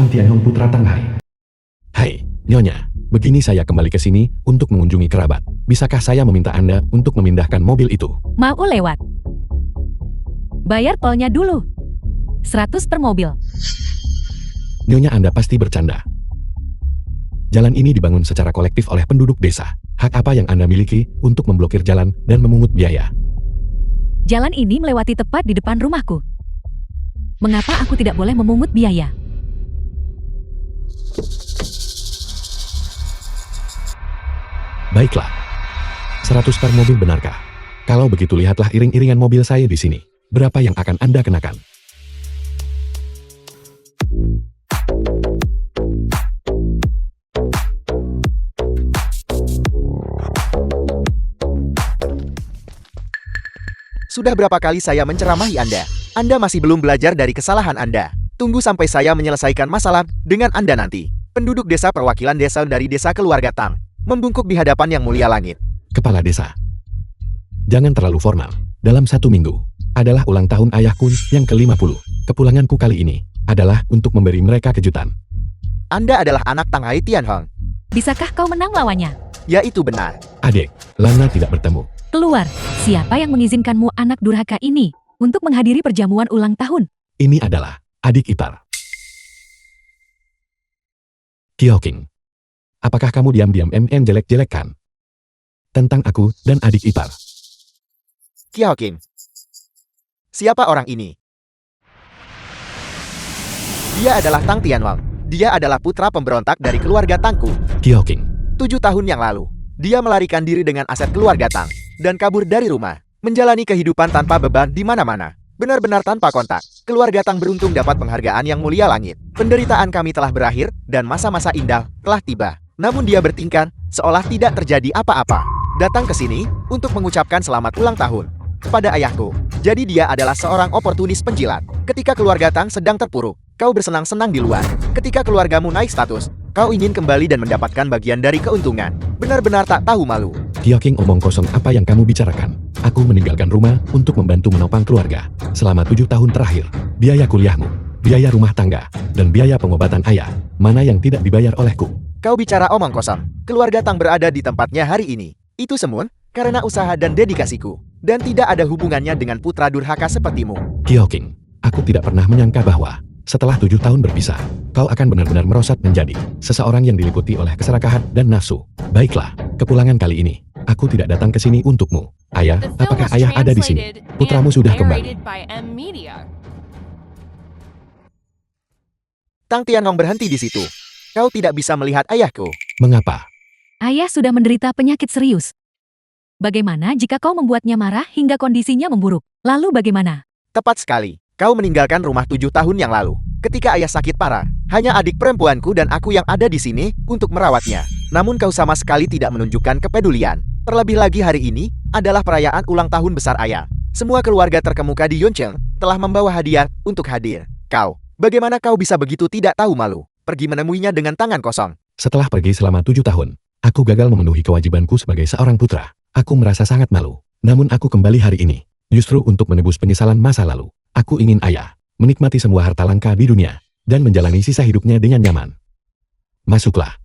Tang Tianhong putra Tang Hai. Hai, Nyonya. Begini saya kembali ke sini untuk mengunjungi kerabat. Bisakah saya meminta Anda untuk memindahkan mobil itu? Mau lewat. Bayar tolnya dulu. 100 per mobil. Nyonya Anda pasti bercanda. Jalan ini dibangun secara kolektif oleh penduduk desa. Hak apa yang Anda miliki untuk memblokir jalan dan memungut biaya? Jalan ini melewati tepat di depan rumahku. Mengapa aku tidak boleh memungut biaya? Baiklah. 100 per mobil benarkah? Kalau begitu lihatlah iring-iringan mobil saya di sini. Berapa yang akan Anda kenakan? Sudah berapa kali saya menceramahi Anda? Anda masih belum belajar dari kesalahan Anda. Tunggu sampai saya menyelesaikan masalah dengan Anda nanti. Penduduk desa perwakilan desa dari desa keluarga Tang membungkuk di hadapan Yang Mulia Langit. Kepala desa. Jangan terlalu formal. Dalam 1 minggu adalah ulang tahun ayahku yang ke-50. Kepulanganku kali ini adalah untuk memberi mereka kejutan. Anda adalah anak Tang Hai Tianhong. Bisakah kau menang lawannya? Ya, itu benar. Adik, Lana tidak bertemu. Keluar. Siapa yang mengizinkanmu anak durhaka ini untuk menghadiri perjamuan ulang tahun? Ini adalah adik ipar. Kioking. Apakah kamu diam-diam jelek-jelekkan tentang aku dan adik ipar? Kioking. Siapa orang ini? Dia adalah Tang Tianhong. Dia adalah putra pemberontak dari keluarga Tangku. Kioking. 7 tahun yang lalu, dia melarikan diri dengan aset keluarga Tang dan kabur dari rumah, menjalani kehidupan tanpa beban di mana-mana. Benar-benar tanpa kontak. Keluarga Tang beruntung dapat penghargaan Yang Mulia Langit. Penderitaan kami telah berakhir dan masa-masa indah telah tiba. Namun dia bertingkah seolah tidak terjadi apa-apa. Datang ke sini untuk mengucapkan selamat ulang tahun kepada ayahku. Jadi dia adalah seorang oportunis penjilat. Ketika keluarga Tang sedang terpuruk, kau bersenang-senang di luar. Ketika keluargamu naik status, kau ingin kembali dan mendapatkan bagian dari keuntungan. Benar-benar tak tahu malu. Kioking, omong kosong apa yang kamu bicarakan. Aku meninggalkan rumah untuk membantu menopang keluarga. Selama 7 tahun terakhir, biaya kuliahmu, biaya rumah tangga, dan biaya pengobatan ayah, mana yang tidak dibayar olehku? Kau bicara omong kosong. Keluarga Tang berada di tempatnya hari ini. Itu semua karena usaha dan dedikasiku. Dan tidak ada hubungannya dengan putra durhaka sepertimu. Kioking, aku tidak pernah menyangka bahwa setelah 7 tahun berpisah, kau akan benar-benar merosot menjadi seseorang yang diliputi oleh keserakahan dan nafsu. Baiklah, kepulangan kali ini, aku tidak datang ke sini untukmu. Ayah, apakah ayah ada di sini? Putramu sudah kembali. Tang Tianhong berhenti di situ. Kau tidak bisa melihat ayahku. Mengapa? Ayah sudah menderita penyakit serius. Bagaimana jika kau membuatnya marah hingga kondisinya memburuk? Lalu bagaimana? Tepat sekali. Kau meninggalkan rumah 7 tahun yang lalu. Ketika ayah sakit parah, hanya adik perempuanku dan aku yang ada di sini untuk merawatnya. Namun kau sama sekali tidak menunjukkan kepedulian. Terlebih lagi hari ini adalah perayaan ulang tahun besar ayah. Semua keluarga terkemuka di Yuncheng telah membawa hadiah untuk hadir. Bagaimana kau bisa begitu tidak tahu malu? Pergi menemuinya dengan tangan kosong. Setelah pergi selama 7 tahun, aku gagal memenuhi kewajibanku sebagai seorang putra. Aku merasa sangat malu. Namun aku kembali hari ini, justru untuk menebus penyesalan masa lalu. Aku ingin ayah menikmati semua harta langka di dunia dan menjalani sisa hidupnya dengan nyaman. Masuklah.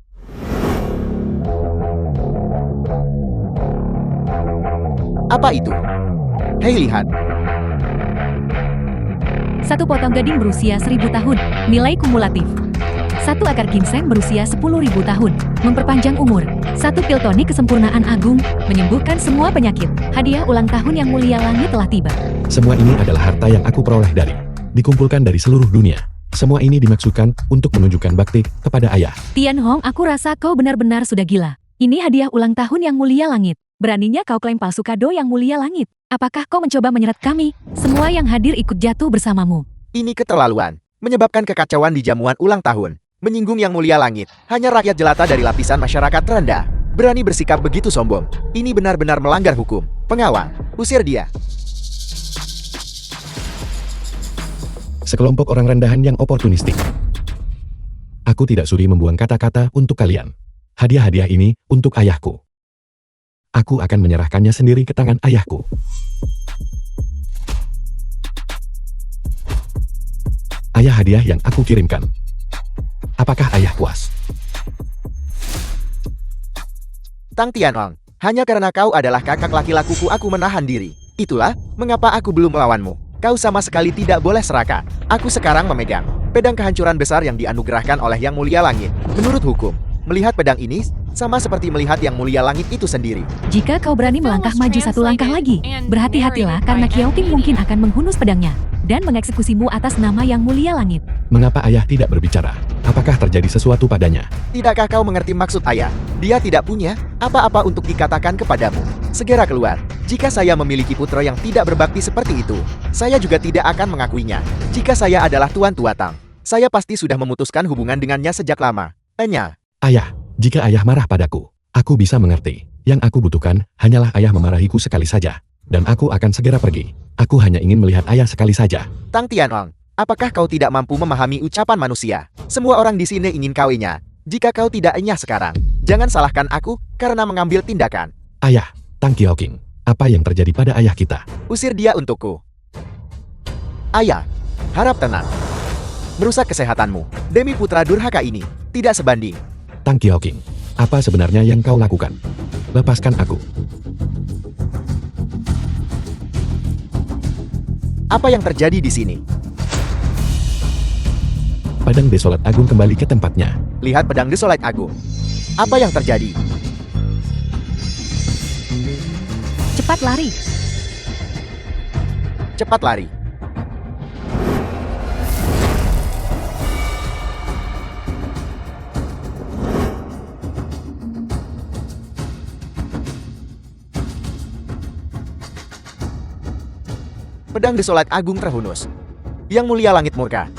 Apa itu? Hei, lihat. 1 potong gading berusia 1000 tahun, nilai kumulatif. 1 akar ginseng berusia 10.000 tahun, memperpanjang umur. 1 pil tonik kesempurnaan agung, menyembuhkan semua penyakit. Hadiah ulang tahun Yang Mulia Langit telah tiba. Semua ini adalah harta yang aku peroleh dikumpulkan dari seluruh dunia. Semua ini dimaksudkan untuk menunjukkan bakti kepada ayah. Tianhong, aku rasa kau benar-benar sudah gila. Ini hadiah ulang tahun Yang Mulia Langit. Beraninya kau klaim palsu kado Yang Mulia Langit. Apakah kau mencoba menyeret kami? Semua yang hadir ikut jatuh bersamamu. Ini keterlaluan. Menyebabkan kekacauan di jamuan ulang tahun. Menyinggung Yang Mulia Langit. Hanya rakyat jelata dari lapisan masyarakat terendah berani bersikap begitu sombong. Ini benar-benar melanggar hukum. Pengawal, usir dia. Sekelompok orang rendahan yang oportunistik. Aku tidak sudi membuang kata-kata untuk kalian. Hadiah-hadiah ini untuk ayahku. Aku akan menyerahkannya sendiri ke tangan ayahku. Ayah, hadiah yang aku kirimkan. Apakah ayah puas? Tang Tianong, hanya karena kau adalah kakak laki-lakuku aku menahan diri. Itulah mengapa aku belum melawanmu. Kau sama sekali tidak boleh serakah. Aku sekarang memegang pedang kehancuran besar yang dianugerahkan oleh Yang Mulia Langit. Menurut hukum, melihat pedang ini sama seperti melihat Yang Mulia Langit itu sendiri. Jika kau berani melangkah maju satu langkah lagi, berhati-hatilah karena Kiao Ting mungkin akan menghunus pedangnya dan mengeksekusimu atas nama Yang Mulia Langit. Mengapa ayah tidak berbicara? Apakah terjadi sesuatu padanya? Tidakkah kau mengerti maksud ayah? Dia tidak punya apa-apa untuk dikatakan kepadamu. Segera keluar. Jika saya memiliki putra yang tidak berbakti seperti itu, saya juga tidak akan mengakuinya. Jika saya adalah Tuan Tuatang, saya pasti sudah memutuskan hubungan dengannya sejak lama. Tanya. Ayah, jika ayah marah padaku, aku bisa mengerti. Yang aku butuhkan hanyalah ayah memarahiku sekali saja. Dan aku akan segera pergi. Aku hanya ingin melihat ayah sekali saja. Tang Tianong, apakah kau tidak mampu memahami ucapan manusia? Semua orang di sini ingin kawinnya. Jika kau tidak enyah sekarang, jangan salahkan aku karena mengambil tindakan. Ayah, Tang Qiaoqing, apa yang terjadi pada ayah kita? Usir dia untukku. Ayah, harap tenang. Merusak kesehatanmu demi putra durhaka ini tidak sebanding. Tang Qiaoqing, apa sebenarnya yang kau lakukan? Lepaskan aku. Apa yang terjadi di sini? Pedang Desolat Agung kembali ke tempatnya. Lihat pedang Desolat Agung. Apa yang terjadi? Cepat lari. Cepat lari. Pedang Desolat Agung terhunus. Yang Mulia Langit murka.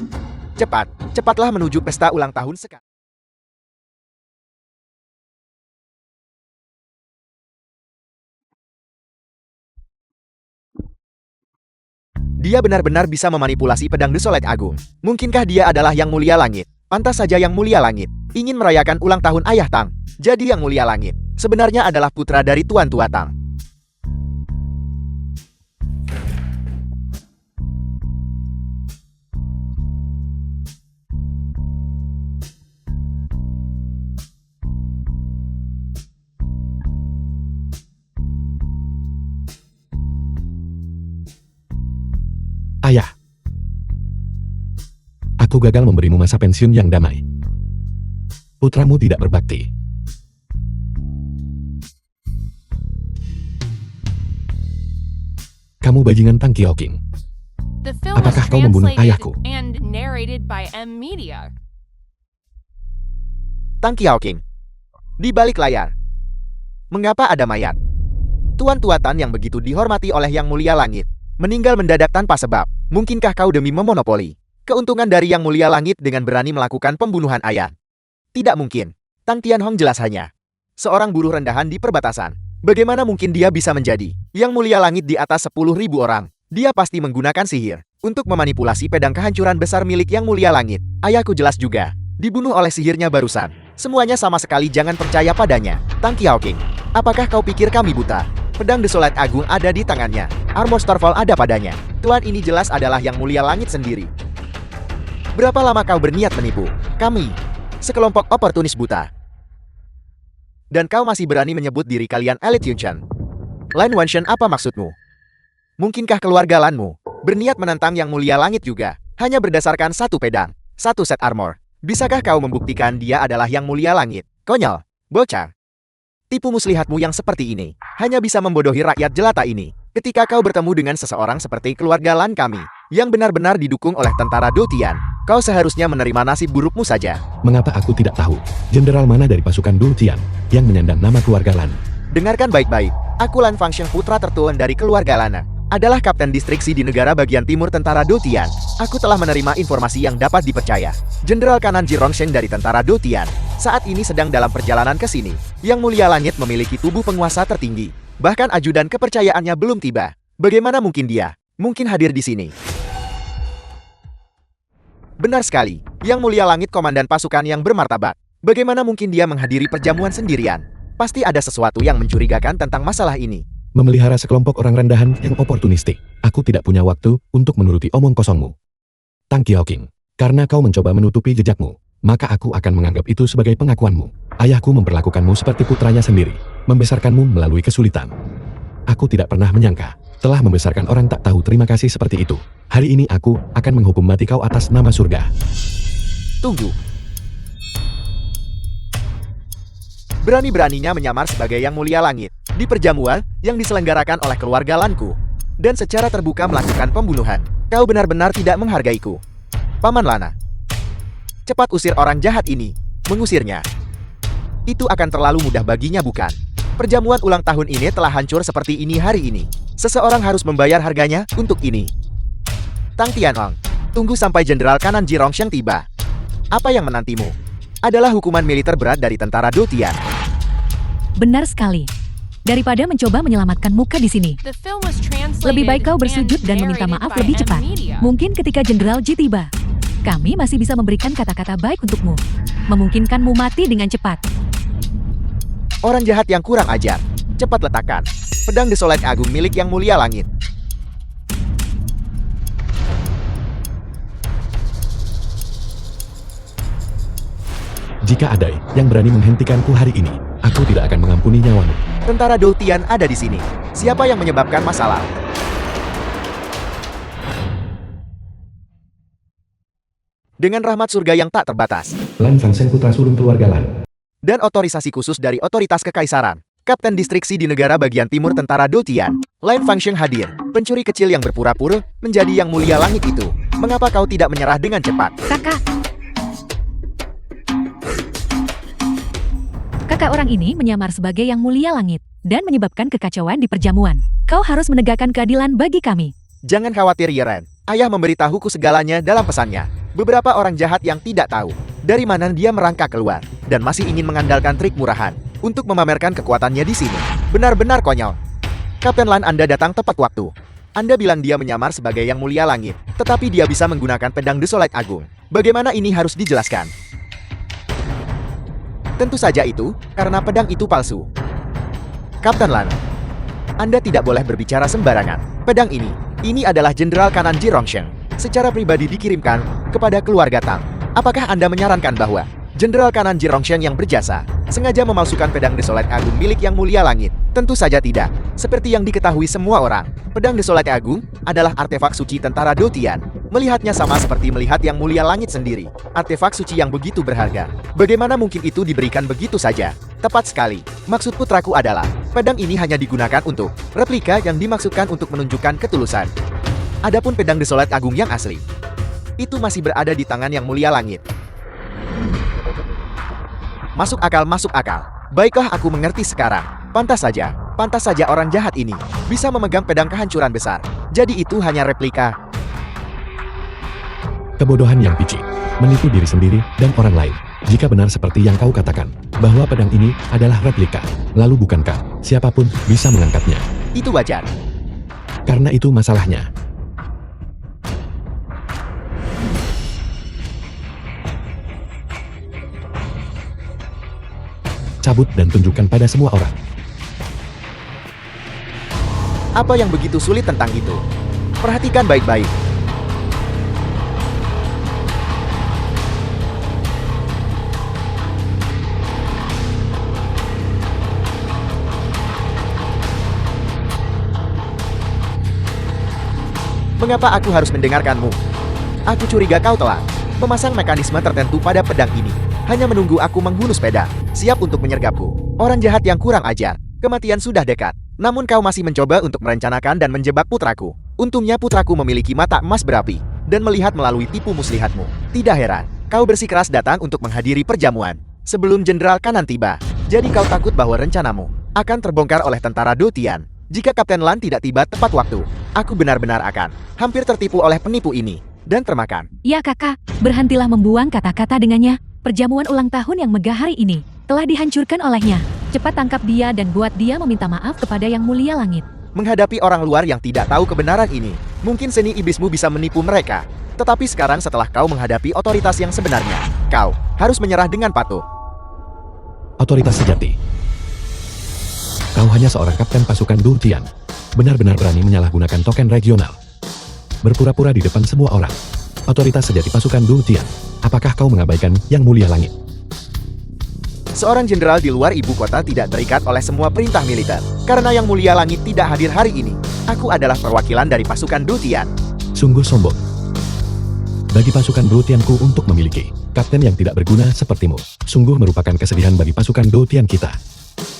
Cepat, cepatlah menuju pesta ulang tahun sekarang. Dia benar-benar bisa memanipulasi pedang Desolat Agung. Mungkinkah dia adalah Yang Mulia Langit? Pantas saja Yang Mulia Langit ingin merayakan ulang tahun Ayah Tang. Jadi Yang Mulia Langit sebenarnya adalah putra dari Tuan Tua Tang. Ayah, aku gagal memberimu masa pensiun yang damai. Putramu tidak berbakti. Kamu bajingan Tang Qiaoqing. Apakah kau membunuh ayahku? Tang Qiaoqing. Di balik layar. Mengapa ada mayat? Tuan Tua Tan yang begitu dihormati oleh Yang Mulia Langit meninggal mendadak tanpa sebab. Mungkinkah kau demi memonopoli keuntungan dari Yang Mulia Langit dengan berani melakukan pembunuhan ayah? Tidak mungkin. Tang Tianhong jelas hanya seorang buruh rendahan di perbatasan. Bagaimana mungkin dia bisa menjadi Yang Mulia Langit di atas 10.000 orang? Dia pasti menggunakan sihir untuk memanipulasi pedang kehancuran besar milik Yang Mulia Langit. Ayahku jelas juga dibunuh oleh sihirnya barusan. Semuanya sama sekali jangan percaya padanya. Tang Qiaoqing, apakah kau pikir kami buta? Pedang Desolat Agung ada di tangannya. Armor Starfall ada padanya. Tuan ini jelas adalah Yang Mulia Langit sendiri. Berapa lama kau berniat menipu kami? Sekelompok oportunis buta. Dan kau masih berani menyebut diri kalian elit Yunshan. Lan Wanshan, apa maksudmu? Mungkinkah keluarga Lanmu berniat menantang Yang Mulia Langit juga? Hanya berdasarkan satu pedang, satu set armor. Bisakah kau membuktikan dia adalah Yang Mulia Langit? Konyol, bocah. Tipu muslihatmu yang seperti ini hanya bisa membodohi rakyat jelata ini. Ketika kau bertemu dengan seseorang seperti keluarga Lan kami, yang benar-benar didukung oleh tentara Dotian, kau seharusnya menerima nasib burukmu saja. Mengapa aku tidak tahu jenderal mana dari pasukan Dultian yang menyandang nama keluarga Lan? Dengarkan baik-baik, aku Lan Fangsheng, putra tertua dari keluarga Lana. Adalah kapten distriksi di negara bagian timur tentara Dotian. Aku telah menerima informasi yang dapat dipercaya. Jenderal kanan Jirongshen dari tentara Dotian saat ini sedang dalam perjalanan ke sini. Yang Mulia Langit memiliki tubuh penguasa tertinggi. Bahkan ajudan kepercayaannya belum tiba. Bagaimana mungkin dia mungkin hadir di sini? Benar sekali, Yang Mulia Langit komandan pasukan yang bermartabat. Bagaimana mungkin dia menghadiri perjamuan sendirian? Pasti ada sesuatu yang mencurigakan tentang masalah ini. Memelihara sekelompok orang rendahan yang oportunistik. Aku tidak punya waktu untuk menuruti omong kosongmu. Tang Qiaoqing, karena kau mencoba menutupi jejakmu, maka aku akan menganggap itu sebagai pengakuanmu. Ayahku memperlakukanmu seperti putranya sendiri, membesarkanmu melalui kesulitan. Aku tidak pernah menyangka, telah membesarkan orang tak tahu terima kasih seperti itu. Hari ini aku akan menghukum mati kau atas nama surga. Tunggu. Berani-beraninya menyamar sebagai Yang Mulia Langit di perjamuan yang diselenggarakan oleh keluarga Lanku, dan secara terbuka melakukan pembunuhan. Kau benar-benar tidak menghargaiku. Paman Lana, cepat usir orang jahat ini. Mengusirnya itu akan terlalu mudah baginya, bukan? Perjamuan ulang tahun ini telah hancur seperti ini hari ini. Seseorang harus membayar harganya untuk ini. Tang Tianong, tunggu sampai Jenderal Kanan Ji Rongsheng tiba. Apa yang menantimu? Adalah hukuman militer berat dari tentara Do Tian. Benar sekali. Daripada mencoba menyelamatkan muka di sini, The film was translated lebih baik kau bersujud and dan meminta narrated maaf by lebih cepat. M-Media. Mungkin ketika Jenderal Ji tiba, kami masih bisa memberikan kata-kata baik untukmu. Memungkinkanmu mati dengan cepat. Orang jahat yang kurang ajar. Cepat letakkan pedang desolat agung milik Yang Mulia Langit. Jika ada yang berani menghentikanku hari ini, aku tidak akan mengampuni nyawamu. Tentara Do Tian ada di sini. Siapa yang menyebabkan masalah? Dengan rahmat surga yang tak terbatas Lan Fangsheng putra sulung keluarga Lan. dan otorisasi khusus dari otoritas kekaisaran, Kapten Distriksi di negara bagian timur tentara Do Tian, Lan Fangsheng hadir. Pencuri kecil yang berpura-pura menjadi Yang Mulia Langit itu. Mengapa kau tidak menyerah dengan cepat? Kakak orang ini menyamar sebagai Yang Mulia Langit dan menyebabkan kekacauan di perjamuan. Kau harus menegakkan keadilan bagi kami. Jangan khawatir, Yeren. Ayah memberitahuku segalanya dalam pesannya. Beberapa orang jahat yang tidak tahu dari mana dia merangkak keluar dan masih ingin mengandalkan trik murahan untuk memamerkan kekuatannya di sini. Benar-benar konyol. Kapten Lan, Anda datang tepat waktu. Anda bilang dia menyamar sebagai Yang Mulia Langit, tetapi dia bisa menggunakan pedang desolat agung. Bagaimana ini harus dijelaskan? Tentu saja itu, karena pedang itu palsu. Kapten Lan, Anda tidak boleh berbicara sembarangan. Pedang ini adalah Jenderal Kanan Ji Rongsheng. Secara pribadi dikirimkan kepada keluarga Tang. Apakah Anda menyarankan bahwa Jenderal Kanan Ji Rongsheng yang berjasa sengaja memalsukan pedang desolat agung milik Yang Mulia Langit? Tentu saja tidak. Seperti yang diketahui semua orang, pedang desolat agung adalah artefak suci tentara Do Tian. Melihatnya sama seperti melihat Yang Mulia Langit sendiri. Artefak suci yang begitu berharga. Bagaimana mungkin itu diberikan begitu saja? Tepat sekali. Maksud putraku adalah, pedang ini hanya digunakan untuk replika yang dimaksudkan untuk menunjukkan ketulusan. Adapun pedang desolat agung yang asli, itu masih berada di tangan Yang Mulia Langit. Masuk akal, masuk akal. Baiklah, aku mengerti sekarang. Pantas saja orang jahat ini bisa memegang pedang kehancuran besar. Jadi itu hanya replika. Kebodohan yang picik, menipu diri sendiri dan orang lain. Jika benar seperti yang kau katakan, bahwa pedang ini adalah replika, lalu bukankah siapapun bisa mengangkatnya? Itu wajar. Karena itu masalahnya. Cabut dan tunjukkan pada semua orang. Apa yang begitu sulit tentang itu? Perhatikan baik-baik. Mengapa aku harus mendengarkanmu? Aku curiga kau telah memasang mekanisme tertentu pada pedang ini. Hanya menunggu aku menghunus pedang, siap untuk menyergapku. Orang jahat yang kurang ajar. Kematian sudah dekat. Namun kau masih mencoba untuk merencanakan dan menjebak putraku. Untungnya putraku memiliki mata emas berapi dan melihat melalui tipu muslihatmu. Tidak heran, kau bersikeras datang untuk menghadiri perjamuan sebelum Jenderal Kanan tiba. Jadi kau takut bahwa rencanamu akan terbongkar oleh tentara Do Tian. Jika Kapten Lan tidak tiba tepat waktu, aku benar-benar akan hampir tertipu oleh penipu ini dan termakan. Ya kakak, berhentilah membuang kata-kata dengannya. Perjamuan ulang tahun yang megah hari ini telah dihancurkan olehnya. Cepat tangkap dia dan buat dia meminta maaf kepada Yang Mulia Langit. Menghadapi orang luar yang tidak tahu kebenaran ini, mungkin seni iblismu bisa menipu mereka. Tetapi sekarang setelah kau menghadapi otoritas yang sebenarnya, kau harus menyerah dengan patuh. Otoritas sejati. Kau hanya seorang kapten pasukan Do Tian. Benar-benar berani menyalahgunakan token regional. Berpura-pura di depan semua orang. Otoritas sejati pasukan Do Tian Apakah kau mengabaikan Yang Mulia Langit? Seorang jenderal di luar ibu kota tidak terikat oleh semua perintah militer. Karena Yang Mulia Langit tidak hadir hari ini, aku adalah perwakilan dari pasukan Dutian. Sungguh sombong. Bagi pasukan Dutianku untuk memiliki kapten yang tidak berguna sepertimu, sungguh merupakan kesedihan bagi pasukan Dutian kita.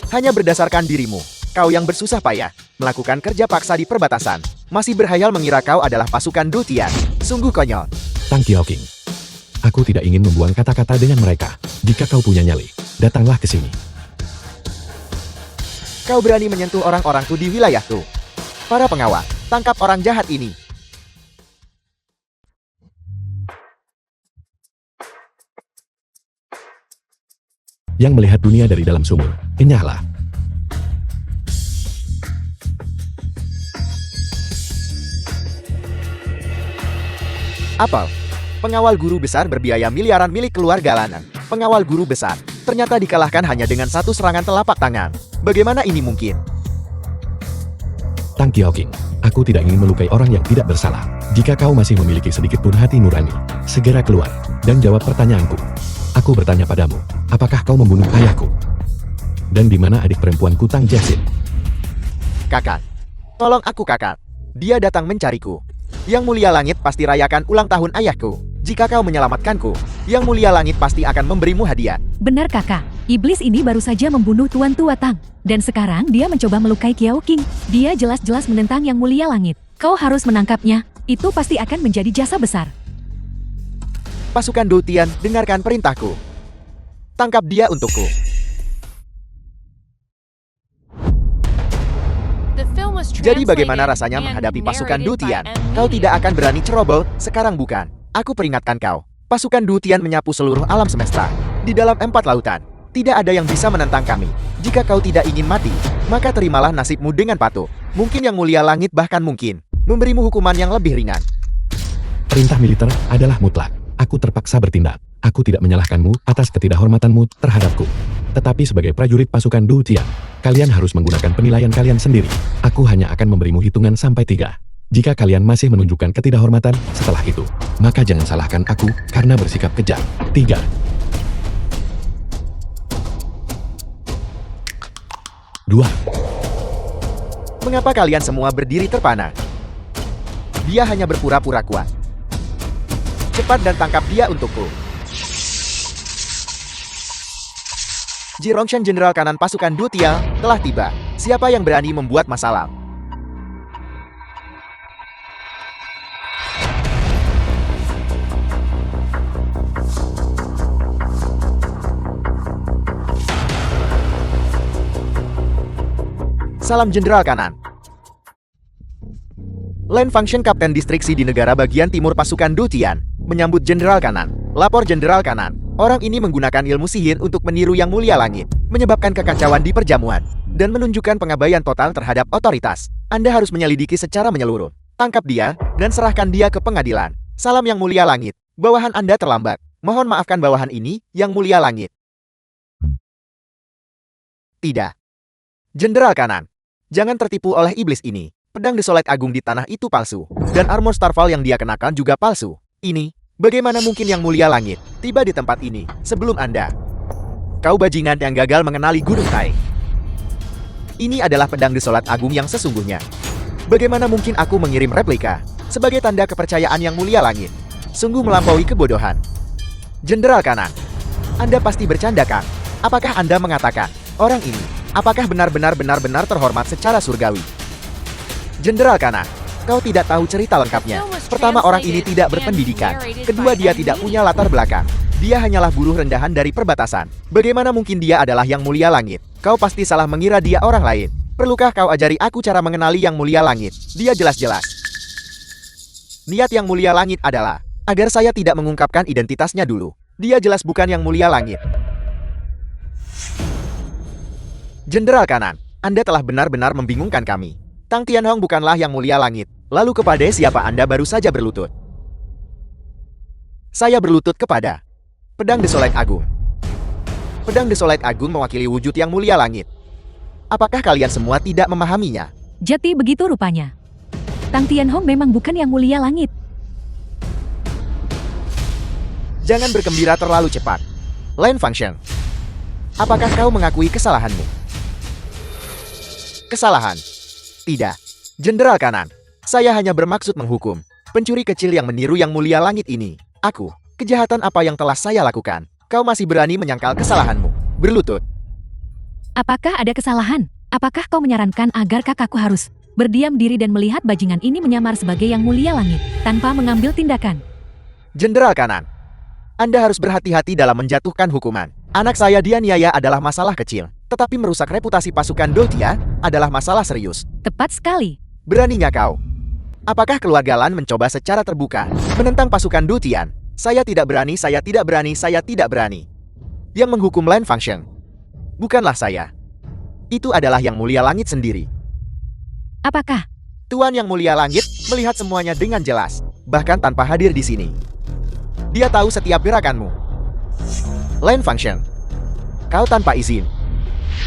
Hanya berdasarkan dirimu, kau yang bersusah payah, melakukan kerja paksa di perbatasan, masih berhayal mengira kau adalah pasukan Dutian. Sungguh konyol. Tang Qiaoqing, aku tidak ingin membuang kata-kata dengan mereka. Jika kau punya nyali, datanglah ke sini. Kau berani menyentuh orang-orangku di wilayahku. Para pengawal, tangkap orang jahat ini. Yang melihat dunia dari dalam sumur, enyahlah. Apel, pengawal guru besar berbiaya miliaran milik keluarga Lanang. Pengawal guru besar, ternyata dikalahkan hanya dengan satu serangan telapak tangan. Bagaimana ini mungkin? Tang Qiaoqing, aku tidak ingin melukai orang yang tidak bersalah. Jika kau masih memiliki sedikit pun hati nurani, segera keluar dan jawab pertanyaanku. Aku bertanya padamu, apakah kau membunuh ayahku? Dan di mana adik perempuanku Tang Jiaxin? Kakak, tolong aku kakak. Dia datang mencariku. Yang Mulia Langit pasti rayakan ulang tahun ayahku. Jika kau menyelamatkanku, Yang Mulia Langit pasti akan memberimu hadiah. Benar kakak, iblis ini baru saja membunuh Tuan Tua Tang. Dan sekarang dia mencoba melukai Qiaoqing. Dia jelas-jelas menentang Yang Mulia Langit. Kau harus menangkapnya, itu pasti akan menjadi jasa besar. Pasukan Dutian, dengarkan perintahku. Tangkap dia untukku. Jadi bagaimana rasanya menghadapi pasukan Dutian? Kau tidak akan berani ceroboh, sekarang bukan. Aku peringatkan kau. Pasukan Dutian menyapu seluruh alam semesta. Di dalam 4 lautan, tidak ada yang bisa menentang kami. Jika kau tidak ingin mati, maka terimalah nasibmu dengan patuh. Mungkin Yang Mulia Langit bahkan mungkin memberimu hukuman yang lebih ringan. Perintah militer adalah mutlak. Aku terpaksa bertindak. Aku tidak menyalahkanmu atas ketidakhormatanmu terhadapku. Tetapi sebagai prajurit pasukan Dutian, kalian harus menggunakan penilaian kalian sendiri. Aku hanya akan memberimu hitungan sampai 3. Jika kalian masih menunjukkan ketidakhormatan setelah itu, maka jangan salahkan aku karena bersikap kejam. 3. 2. Mengapa kalian semua berdiri terpana? Dia hanya berpura-pura kuat. Cepat dan tangkap dia untukku. Jirongshan, Jenderal Kanan pasukan Dutian, telah tiba. Siapa yang berani membuat masalah? Salam Jenderal Kanan. Land Function Kapten Distriksi di negara bagian timur pasukan Dutian menyambut Jenderal Kanan. Lapor Jenderal Kanan. Orang ini menggunakan ilmu sihir untuk meniru Yang Mulia Langit, menyebabkan kekacauan di perjamuan, dan menunjukkan pengabaian total terhadap otoritas. Anda harus menyelidiki secara menyeluruh. Tangkap dia, dan serahkan dia ke pengadilan. Salam Yang Mulia Langit. Bawahan Anda terlambat. Mohon maafkan bawahan ini, Yang Mulia Langit. Tidak. Jenderal Kanan. Jangan tertipu oleh iblis ini. Pedang Desolate Agung di tanah itu palsu. Dan armor Starfall yang dia kenakan juga palsu. Ini, bagaimana mungkin Yang Mulia Langit tiba di tempat ini sebelum Anda? Kau bajingan yang gagal mengenali Gunung Tai. Ini adalah pedang Desolate Agung yang sesungguhnya. Bagaimana mungkin aku mengirim replika sebagai tanda kepercayaan Yang Mulia Langit? Sungguh melampaui kebodohan. Jenderal Kanan, Anda pasti bercanda kan? Apakah Anda mengatakan orang ini apakah benar-benar terhormat secara surgawi? Jenderal Kanan, kau tidak tahu cerita lengkapnya. Pertama, orang ini tidak berpendidikan. Kedua, dia tidak punya latar belakang. Dia hanyalah buruh rendahan dari perbatasan. Bagaimana mungkin dia adalah Yang Mulia Langit? Kau pasti salah mengira dia orang lain. Perlukah kau ajari aku cara mengenali Yang Mulia Langit? Dia jelas-jelas. Niat Yang Mulia Langit adalah agar saya tidak mengungkapkan identitasnya dulu. Dia jelas bukan Yang Mulia Langit. Jenderal Kanan, Anda telah benar-benar membingungkan kami. Tang Tianhong bukanlah Yang Mulia Langit. Lalu kepada siapa Anda baru saja berlutut? Saya berlutut kepada Pedang Desolate Agung. Pedang Desolate Agung mewakili wujud Yang Mulia Langit. Apakah kalian semua tidak memahaminya? Jadi begitu rupanya. Tang Tianhong memang bukan Yang Mulia Langit. Jangan bergembira terlalu cepat. Line function. Apakah kau mengakui kesalahanmu? Kesalahan. Tidak. Jenderal Kanan. Saya hanya bermaksud menghukum pencuri kecil yang meniru Yang Mulia Langit ini. Aku. Kejahatan apa yang telah saya lakukan? Kau masih berani menyangkal kesalahanmu. Berlutut. Apakah ada kesalahan? Apakah kau menyarankan agar kakakku harus berdiam diri dan melihat bajingan ini menyamar sebagai Yang Mulia Langit tanpa mengambil tindakan? Jenderal Kanan. Anda harus berhati-hati dalam menjatuhkan hukuman. Anak saya dianiaya adalah masalah kecil, tetapi merusak reputasi pasukan Doltia adalah masalah serius. Tepat sekali. Beraninya kau? Apakah keluarga Lan mencoba secara terbuka menentang pasukan Dutian? Saya tidak berani, saya tidak berani, saya tidak berani. Yang menghukum Line Function bukanlah saya. Itu adalah Yang Mulia Langit sendiri. Apakah? Tuan Yang Mulia Langit melihat semuanya dengan jelas, bahkan tanpa hadir di sini. Dia tahu setiap gerakanmu. Line Function. Kau tanpa izin.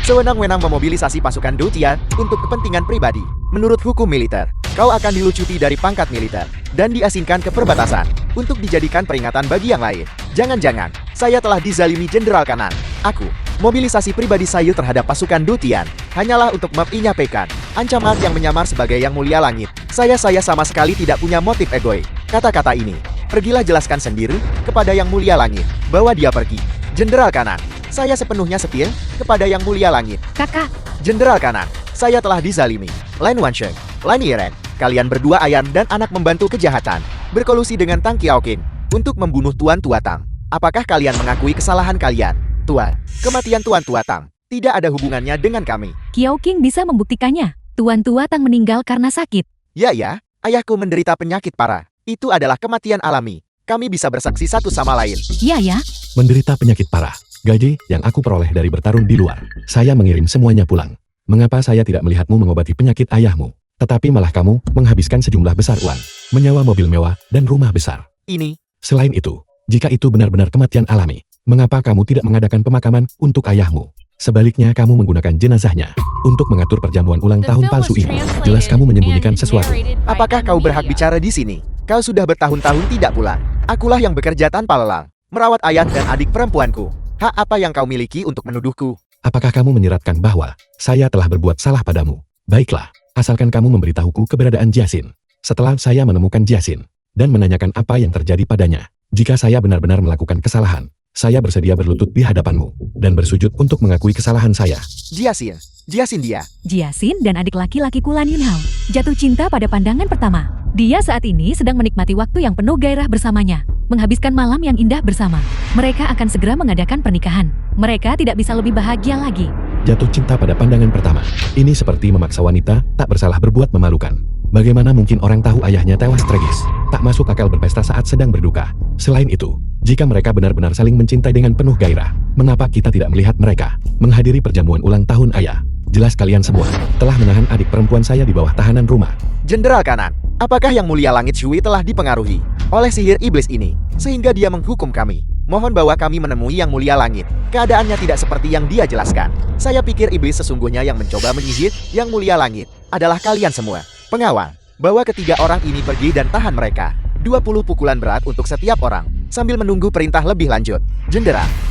Sewenang-wenang memobilisasi pasukan Dutian untuk kepentingan pribadi. Menurut hukum militer, kau akan dilucuti dari pangkat militer dan diasingkan ke perbatasan untuk dijadikan peringatan bagi yang lain. Jangan-jangan, saya telah dizalimi Jenderal Kanan. Aku, mobilisasi pribadi saya terhadap pasukan Dutian hanyalah untuk menyampaikan ancaman yang menyamar sebagai Yang Mulia Langit. Saya sama sekali tidak punya motif egois. Kata-kata ini, pergilah jelaskan sendiri kepada Yang Mulia Langit bahwa dia pergi. Jenderal Kanan, saya sepenuhnya setia kepada Yang Mulia Langit. Kakak, Jenderal Kanan, saya telah dizalimi. Line Wansheng, Line Yiren, kalian berdua ayam dan anak membantu kejahatan, berkolusi dengan Tang Qiaoqing untuk membunuh Tuan Tuatang. Apakah kalian mengakui kesalahan kalian? Tuan, kematian Tuan Tuatang tidak ada hubungannya dengan kami. Qiaoqing bisa membuktikannya. Tuan Tuatang meninggal karena sakit. Ya, ayahku menderita penyakit parah. Itu adalah kematian alami. Kami bisa bersaksi satu sama lain. Ya. Menderita penyakit parah. Gaji yang aku peroleh dari bertarung di luar. Saya mengirim semuanya pulang. Mengapa saya tidak melihatmu mengobati penyakit ayahmu? Tetapi malah kamu menghabiskan sejumlah besar uang, menyewa mobil mewah dan rumah besar. Ini, Selain itu, jika itu benar-benar kematian alami, mengapa kamu tidak mengadakan pemakaman untuk ayahmu? Sebaliknya kamu menggunakan jenazahnya untuk mengatur perjamuan ulang tahun palsu ini. Jelas kamu menyembunyikan sesuatu. apakah kau berhak bicara di sini? Kau sudah bertahun-tahun tidak pulang. Akulah yang bekerja tanpa lelah, merawat ayah dan adik perempuanku. Hak apa yang kau miliki untuk menuduhku? Apakah kamu menyiratkan bahwa saya telah berbuat salah padamu? Baiklah, asalkan kamu memberitahuku keberadaan Jiasin. Setelah saya menemukan Jiasin dan menanyakan apa yang terjadi padanya, jika saya benar-benar melakukan kesalahan, saya bersedia berlutut di hadapanmu dan bersujud untuk mengakui kesalahan saya. Jiasin dia. Jiasin dan adik laki-lakiku Lan Yunhao jatuh cinta pada pandangan pertama. Dia saat ini sedang menikmati waktu yang penuh gairah bersamanya, menghabiskan malam yang indah bersama. Mereka akan segera mengadakan pernikahan. Mereka tidak bisa lebih bahagia lagi. Jatuh cinta pada pandangan pertama. Ini seperti memaksa wanita tak bersalah berbuat memalukan. Bagaimana mungkin orang tahu ayahnya tewas tragis? Tak masuk akal berpesta saat sedang berduka. Selain itu, jika mereka benar-benar saling mencintai dengan penuh gairah, mengapa kita tidak melihat mereka menghadiri perjamuan ulang tahun ayah? Jelas kalian semua telah menahan adik perempuan saya di bawah tahanan rumah. Jenderal Kanan, apakah Yang Mulia Langit Shui telah dipengaruhi oleh sihir iblis ini sehingga dia menghukum kami? Mohon bawa kami menemui Yang Mulia Langit. Keadaannya tidak seperti yang dia jelaskan. Saya pikir iblis sesungguhnya yang mencoba menyihir Yang Mulia Langit adalah kalian semua. Pengawal, bawa ketiga orang ini pergi dan tahan mereka. 20 pukulan berat untuk setiap orang, sambil menunggu perintah lebih lanjut.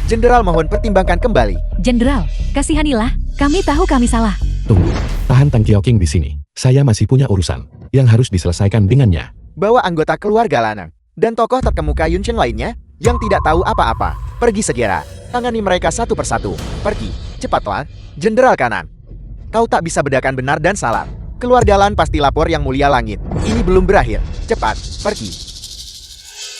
Jenderal mohon pertimbangkan kembali. Jenderal, kasihanilah. Kami tahu kami salah. Tunggu, tahan Tang Qiaoqing di sini. Saya masih punya urusan yang harus diselesaikan dengannya. Bawa anggota keluarga Lanang dan tokoh terkemuka Yunchen lainnya yang tidak tahu apa-apa. Pergi segera. Tangani mereka satu persatu. Pergi, cepatlah. Jenderal Kanan, kau tak bisa bedakan benar dan salah. Keluarga Lan pasti lapor Yang Mulia Langit. Ini belum berakhir. Cepat, pergi.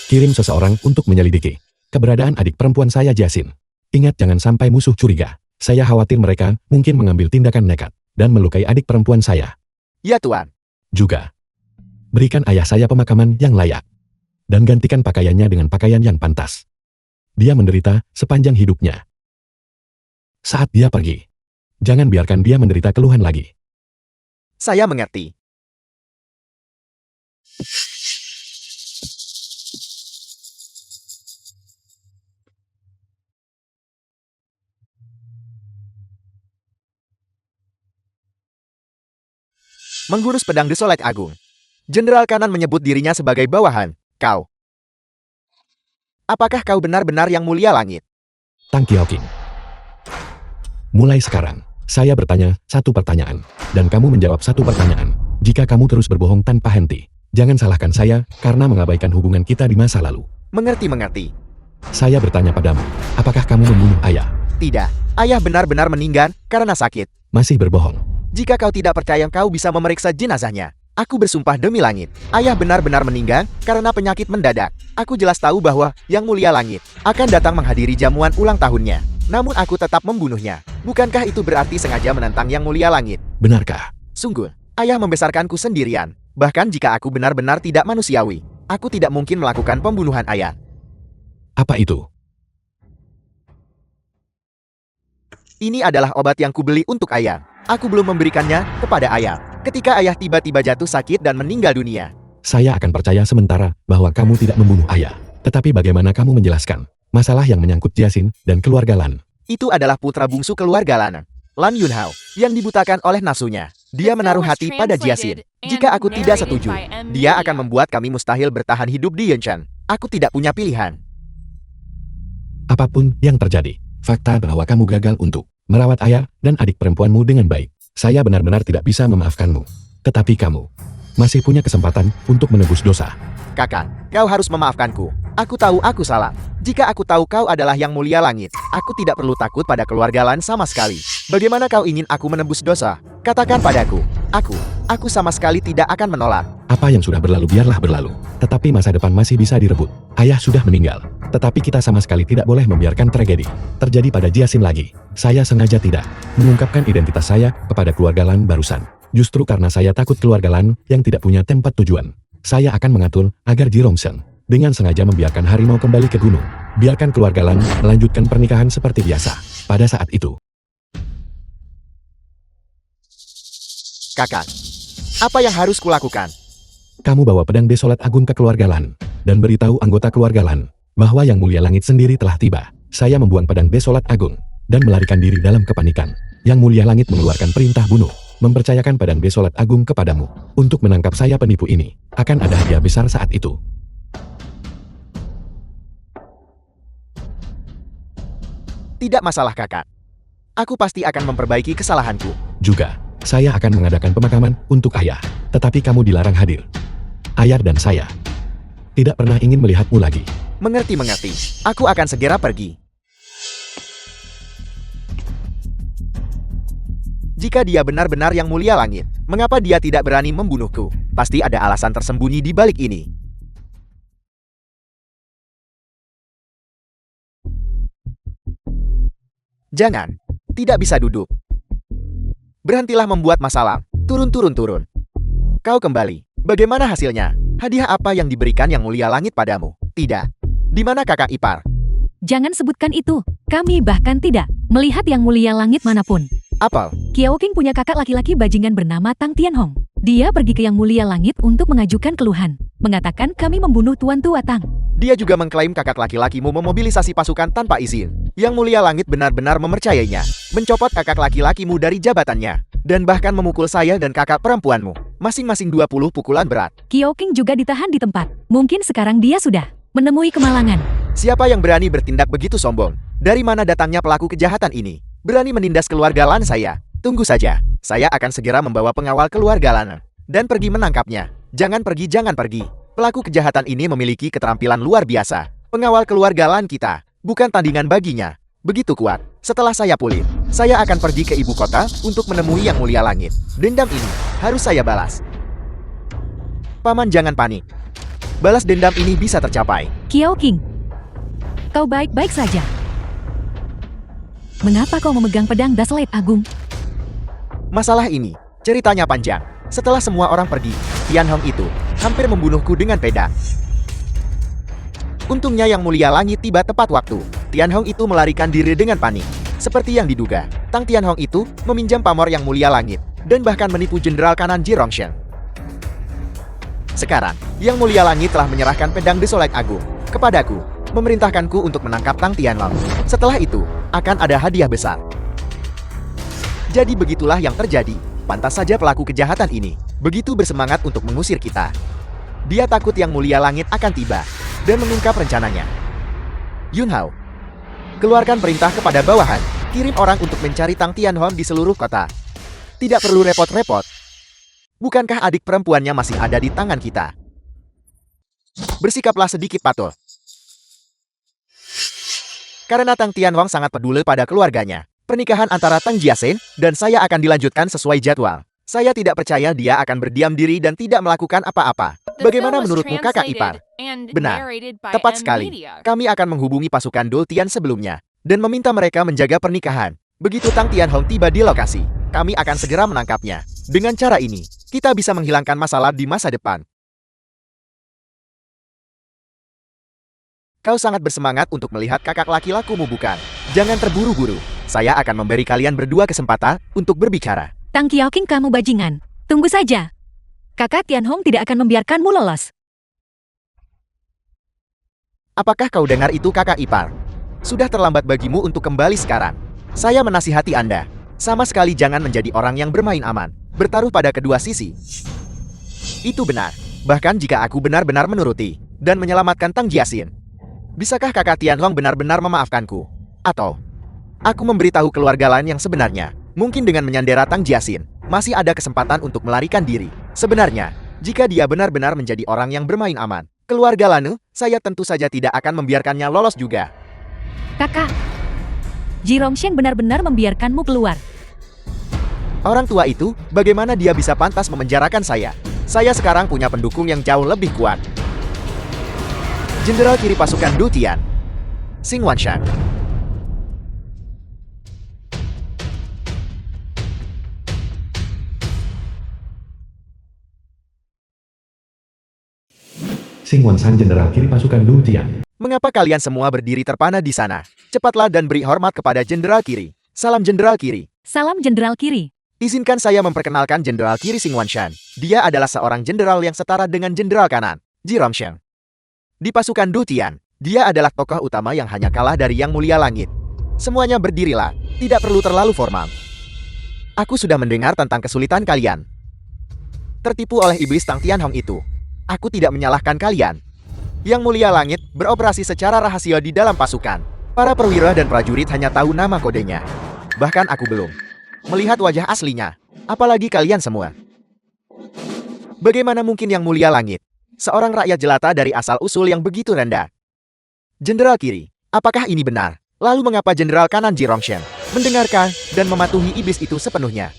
Kirim seseorang untuk menyelidiki keberadaan adik perempuan saya Jiasin. Ingat jangan sampai musuh curiga. Saya khawatir mereka mungkin mengambil tindakan nekat dan melukai adik perempuan saya. Ya Tuan. Juga, berikan ayah saya pemakaman yang layak. Dan gantikan pakaiannya dengan pakaian yang pantas. Dia menderita sepanjang hidupnya. Saat dia pergi, jangan biarkan dia menderita keluhan lagi. Saya mengerti. Menghunus pedang Desolate Agung. Jenderal Kanan menyebut dirinya sebagai bawahan. Kau. Apakah kau benar-benar Yang Mulia Langit? Tang Qiaoqing. Mulai sekarang, saya bertanya satu pertanyaan, dan kamu menjawab satu pertanyaan. Jika kamu terus berbohong tanpa henti, jangan salahkan saya karena mengabaikan hubungan kita di masa lalu. Mengerti. Saya bertanya padamu, apakah kamu membunuh ayah? Tidak, ayah benar-benar meninggal karena sakit. Masih berbohong. Jika kau tidak percaya kau bisa memeriksa jenazahnya. Aku bersumpah demi langit, ayah benar-benar meninggal karena penyakit mendadak. Aku jelas tahu bahwa Yang Mulia Langit akan datang menghadiri jamuan ulang tahunnya. Namun aku tetap membunuhnya. Bukankah itu berarti sengaja menentang Yang Mulia Langit? Benarkah? Sungguh, ayah membesarkanku sendirian. Bahkan jika aku benar-benar tidak manusiawi, aku tidak mungkin melakukan pembunuhan ayah. Apa itu? Ini adalah obat yang kubeli untuk ayah. Aku belum memberikannya kepada ayah. Ketika ayah tiba-tiba jatuh sakit dan meninggal dunia. Saya akan percaya sementara bahwa kamu tidak membunuh ayah. Tetapi bagaimana kamu menjelaskan masalah yang menyangkut Jiaxin dan keluarga Lan? Itu adalah putra bungsu keluarga Lan, Lan Yunhao, yang dibutakan oleh nafsunya. Dia menaruh hati pada Jiaxin. Jika aku tidak setuju, dia akan membuat kami mustahil bertahan hidup di Yunshan. Aku tidak punya pilihan. Apapun yang terjadi, fakta bahwa kamu gagal untuk merawat ayah dan adik perempuanmu dengan baik. Saya benar-benar tidak bisa memaafkanmu. Tetapi kamu masih punya kesempatan untuk menebus dosa. Kakak, kau harus memaafkanku. Aku tahu aku salah. Jika aku tahu kau adalah Yang Mulia Langit, aku tidak perlu takut pada keluarga Lan sama sekali. Bagaimana kau ingin aku menebus dosa? Katakan padaku. Aku sama sekali tidak akan menolak. Apa yang sudah berlalu biarlah berlalu. Tetapi masa depan masih bisa direbut. Ayah sudah meninggal. Tetapi kita sama sekali tidak boleh membiarkan tragedi terjadi pada Jiaxin lagi. Saya sengaja tidak mengungkapkan identitas saya kepada keluarga Lan barusan. Justru karena saya takut keluarga Lan yang tidak punya tempat tujuan. Saya akan mengatur agar Ji Rongsheng dengan sengaja membiarkan harimau kembali ke gunung. Biarkan keluarga Lan melanjutkan pernikahan seperti biasa. Pada saat itu, Kakak, apa yang harus kulakukan? kamu bawa pedang desolat agung ke keluarga Lan dan beritahu anggota keluarga Lan bahwa Yang Mulia Langit sendiri telah tiba. Saya membuang pedang desolat agung dan melarikan diri dalam kepanikan. Yang Mulia Langit mengeluarkan perintah bunuh, mempercayakan pedang desolat agung kepadamu. Untuk menangkap saya penipu ini, akan ada hadiah besar saat itu. Tidak masalah kakak. Aku pasti akan memperbaiki kesalahanku. Juga, saya akan mengadakan pemakaman untuk ayah. Tetapi kamu dilarang hadir. Ayah dan saya tidak pernah ingin melihatmu lagi. Mengerti. Aku akan segera pergi. Jika dia benar-benar Yang Mulia Langit, mengapa dia tidak berani membunuhku? Pasti ada alasan tersembunyi di balik ini. Jangan. Tidak bisa duduk. Berhentilah membuat masalah. Turun. Kau kembali. Bagaimana hasilnya? Hadiah apa yang diberikan Yang Mulia Langit padamu? Tidak. Di mana kakak ipar? Jangan sebutkan itu. Kami bahkan tidak melihat Yang Mulia Langit manapun. Apel. Qiaoqing punya kakak laki-laki bajingan bernama Tang Tianhong. Dia pergi ke Yang Mulia Langit untuk mengajukan keluhan. Mengatakan kami membunuh Tuan Tua Tang. Dia juga mengklaim kakak laki-lakimu memobilisasi pasukan tanpa izin. Yang Mulia Langit benar-benar mempercayainya. Mencopot kakak laki-lakimu dari jabatannya. Dan bahkan memukul saya dan kakak perempuanmu. Masing-masing 20 pukulan berat. Qiaoqing juga ditahan di tempat. Mungkin sekarang dia sudah menemui kemalangan. Siapa yang berani bertindak begitu sombong? Dari mana datangnya pelaku kejahatan ini? Berani menindas keluarga Lan saya. Tunggu saja. Saya akan segera membawa pengawal keluarga Lan dan pergi menangkapnya. Jangan pergi. Pelaku kejahatan ini memiliki keterampilan luar biasa. Pengawal keluarga Lan kita bukan tandingan baginya. Begitu kuat. Setelah saya pulih, saya akan pergi ke ibu kota untuk menemui Yang Mulia Langit. Dendam ini harus saya balas. Paman jangan panik. Balas dendam ini bisa tercapai. Qiaoqing, kau baik-baik saja. Mengapa kau memegang pedang Daslate Agung? Masalah ini, ceritanya panjang. Setelah semua orang pergi, Tianhong itu hampir membunuhku dengan pedang. Untungnya Yang Mulia Langit tiba tepat waktu. Tianhong itu melarikan diri dengan panik. Seperti yang diduga, Tang Tianhong itu meminjam pamor Yang Mulia Langit dan bahkan menipu Jenderal Kanan Ji Rongsheng. Sekarang, Yang Mulia Langit telah menyerahkan pedang Desolate Agung kepadaku, memerintahkanku untuk menangkap Tang Tianhong. Setelah itu, akan ada hadiah besar. Jadi begitulah yang terjadi. Pantas saja pelaku kejahatan ini begitu bersemangat untuk mengusir kita. Dia takut Yang Mulia Langit akan tiba dan mengungkap rencananya. Yun Hao, keluarkan perintah kepada bawahan. Kirim orang untuk mencari Tang Tianhong di seluruh kota. Tidak perlu repot-repot. Bukankah adik perempuannya masih ada di tangan kita? Bersikaplah sedikit patuh. Karena Tang Tianhong sangat peduli pada keluarganya, pernikahan antara Tang Jiasen dan saya akan dilanjutkan sesuai jadwal. Saya tidak percaya dia akan berdiam diri dan tidak melakukan apa-apa. Bagaimana menurutmu kakak ipar? Benar, tepat sekali. Kami akan menghubungi pasukan Dultian sebelumnya dan meminta mereka menjaga pernikahan. Begitu Tang Tianhong tiba di lokasi, kami akan segera menangkapnya. Dengan cara ini, kita bisa menghilangkan masalah di masa depan. Kau sangat bersemangat untuk melihat kakak laki-lakumu, bukan? Jangan terburu-buru. Saya akan memberi kalian berdua kesempatan untuk berbicara. Tang Qiaoqing, kamu bajingan. Tunggu saja. Kakak Tianhong tidak akan membiarkanmu lolos. Apakah kau dengar itu, kakak ipar? Sudah terlambat bagimu untuk kembali sekarang. Saya menasihati Anda. Sama sekali jangan menjadi orang yang bermain aman. Bertaruh pada kedua sisi. Itu benar. Bahkan jika aku benar-benar menuruti dan menyelamatkan Tang Jiasin, bisakah kakak Tianhong benar-benar memaafkanku? Atau aku memberitahu keluarga lain yang sebenarnya? Mungkin dengan menyandera Tang Jiasin, masih ada kesempatan untuk melarikan diri. Sebenarnya, jika dia benar-benar menjadi orang yang bermain aman, keluarga Lanu, saya tentu saja tidak akan membiarkannya lolos juga. Kakak, Ji Rongsheng benar-benar membiarkanmu keluar. Orang tua itu, bagaimana dia bisa pantas memenjarakan saya? Saya sekarang punya pendukung yang jauh lebih kuat. Jenderal kiri pasukan Dutian, Xing Wanshan. Xing Wanshan, jenderal kiri pasukan Dutian. Mengapa kalian semua berdiri terpana di sana? Cepatlah dan beri hormat kepada jenderal kiri. Salam jenderal kiri. Salam jenderal kiri. Izinkan saya memperkenalkan jenderal kiri Xing Wanshan. Dia adalah seorang jenderal yang setara dengan jenderal kanan, Ji Rongsheng. Di pasukan Dutian, dia adalah tokoh utama yang hanya kalah dari Yang Mulia Langit. Semuanya berdirilah, tidak perlu terlalu formal. Aku sudah mendengar tentang kesulitan kalian. Tertipu oleh iblis Tang Tianhong itu. Aku tidak menyalahkan kalian. Yang Mulia Langit beroperasi secara rahasia di dalam pasukan. Para perwira dan prajurit hanya tahu nama kodenya. Bahkan aku belum melihat wajah aslinya. Apalagi kalian semua. Bagaimana mungkin Yang Mulia Langit, seorang rakyat jelata dari asal-usul yang begitu rendah? Jenderal kiri, apakah ini benar? Lalu mengapa jenderal kanan Ji Rongsheng mendengarkan dan mematuhi iblis itu sepenuhnya?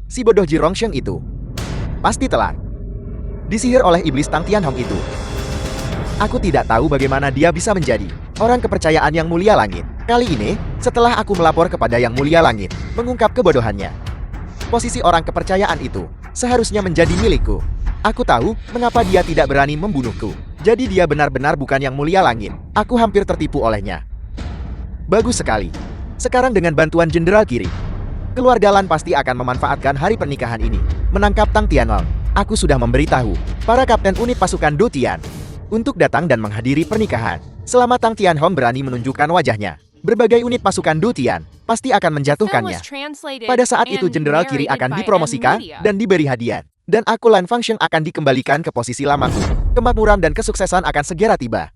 Si bodoh Ji Rongsheng itu pasti telah disihir oleh iblis Tang Tianhong itu. Aku tidak tahu bagaimana dia bisa menjadi orang kepercayaan Yang Mulia Langit. Kali ini, setelah aku melapor kepada Yang Mulia Langit, mengungkap kebodohannya. Posisi orang kepercayaan itu seharusnya menjadi milikku. Aku tahu mengapa dia tidak berani membunuhku. Jadi dia benar-benar bukan Yang Mulia Langit. Aku hampir tertipu olehnya. Bagus sekali. Sekarang dengan bantuan jenderal kiri, keluarga Lan pasti akan memanfaatkan hari pernikahan ini menangkap Tang Tianhong. Aku sudah memberitahu para kapten unit pasukan Dutian untuk datang dan menghadiri pernikahan. Selama Tang Tianhong berani menunjukkan wajahnya, berbagai unit pasukan Dutian pasti akan menjatuhkannya. Pada saat itu jenderal kiri akan dipromosikan dan diberi hadiah. Dan aku Lan Fangsheng akan dikembalikan ke posisi lamaku. Kemakmuran dan kesuksesan akan segera tiba.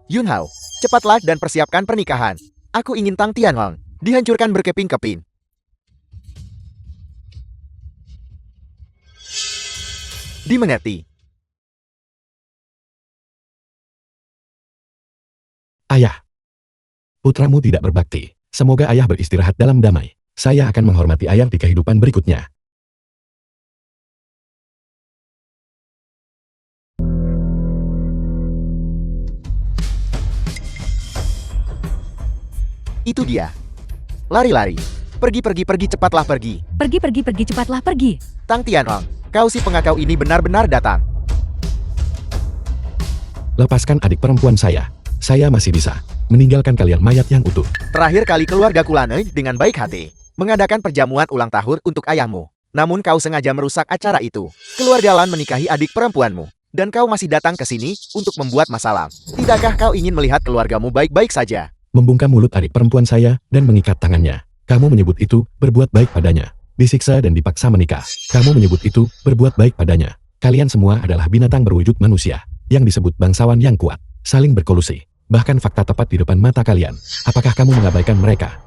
Yun Hao, cepatlah dan persiapkan pernikahan. Aku ingin Tang Tianhong dihancurkan berkeping-keping. Dimengerti. Ayah, putramu tidak berbakti. Semoga ayah beristirahat dalam damai. Saya akan menghormati ayah di kehidupan berikutnya. Itu dia. Lari-lari. Pergi, cepatlah pergi. Pergi, cepatlah pergi. Tang Tianhong, kau si pengakau ini benar-benar datang. Lepaskan adik perempuan saya. Saya masih bisa meninggalkan kalian mayat yang utuh. Terakhir kali keluarga Kulane dengan baik hati mengadakan perjamuan ulang tahun untuk ayahmu. Namun kau sengaja merusak acara itu. Keluarga Lan menikahi adik perempuanmu. Dan kau masih datang ke sini untuk membuat masalah. Tidakkah kau ingin melihat keluargamu baik-baik saja? Membungkam mulut adik perempuan saya dan mengikat tangannya. Kamu menyebut itu berbuat baik padanya. Disiksa dan dipaksa menikah. Kamu menyebut itu berbuat baik padanya. Kalian semua adalah binatang berwujud manusia yang disebut bangsawan yang kuat. saling berkolusi. Bahkan fakta tepat di depan mata kalian. Apakah kamu mengabaikan mereka?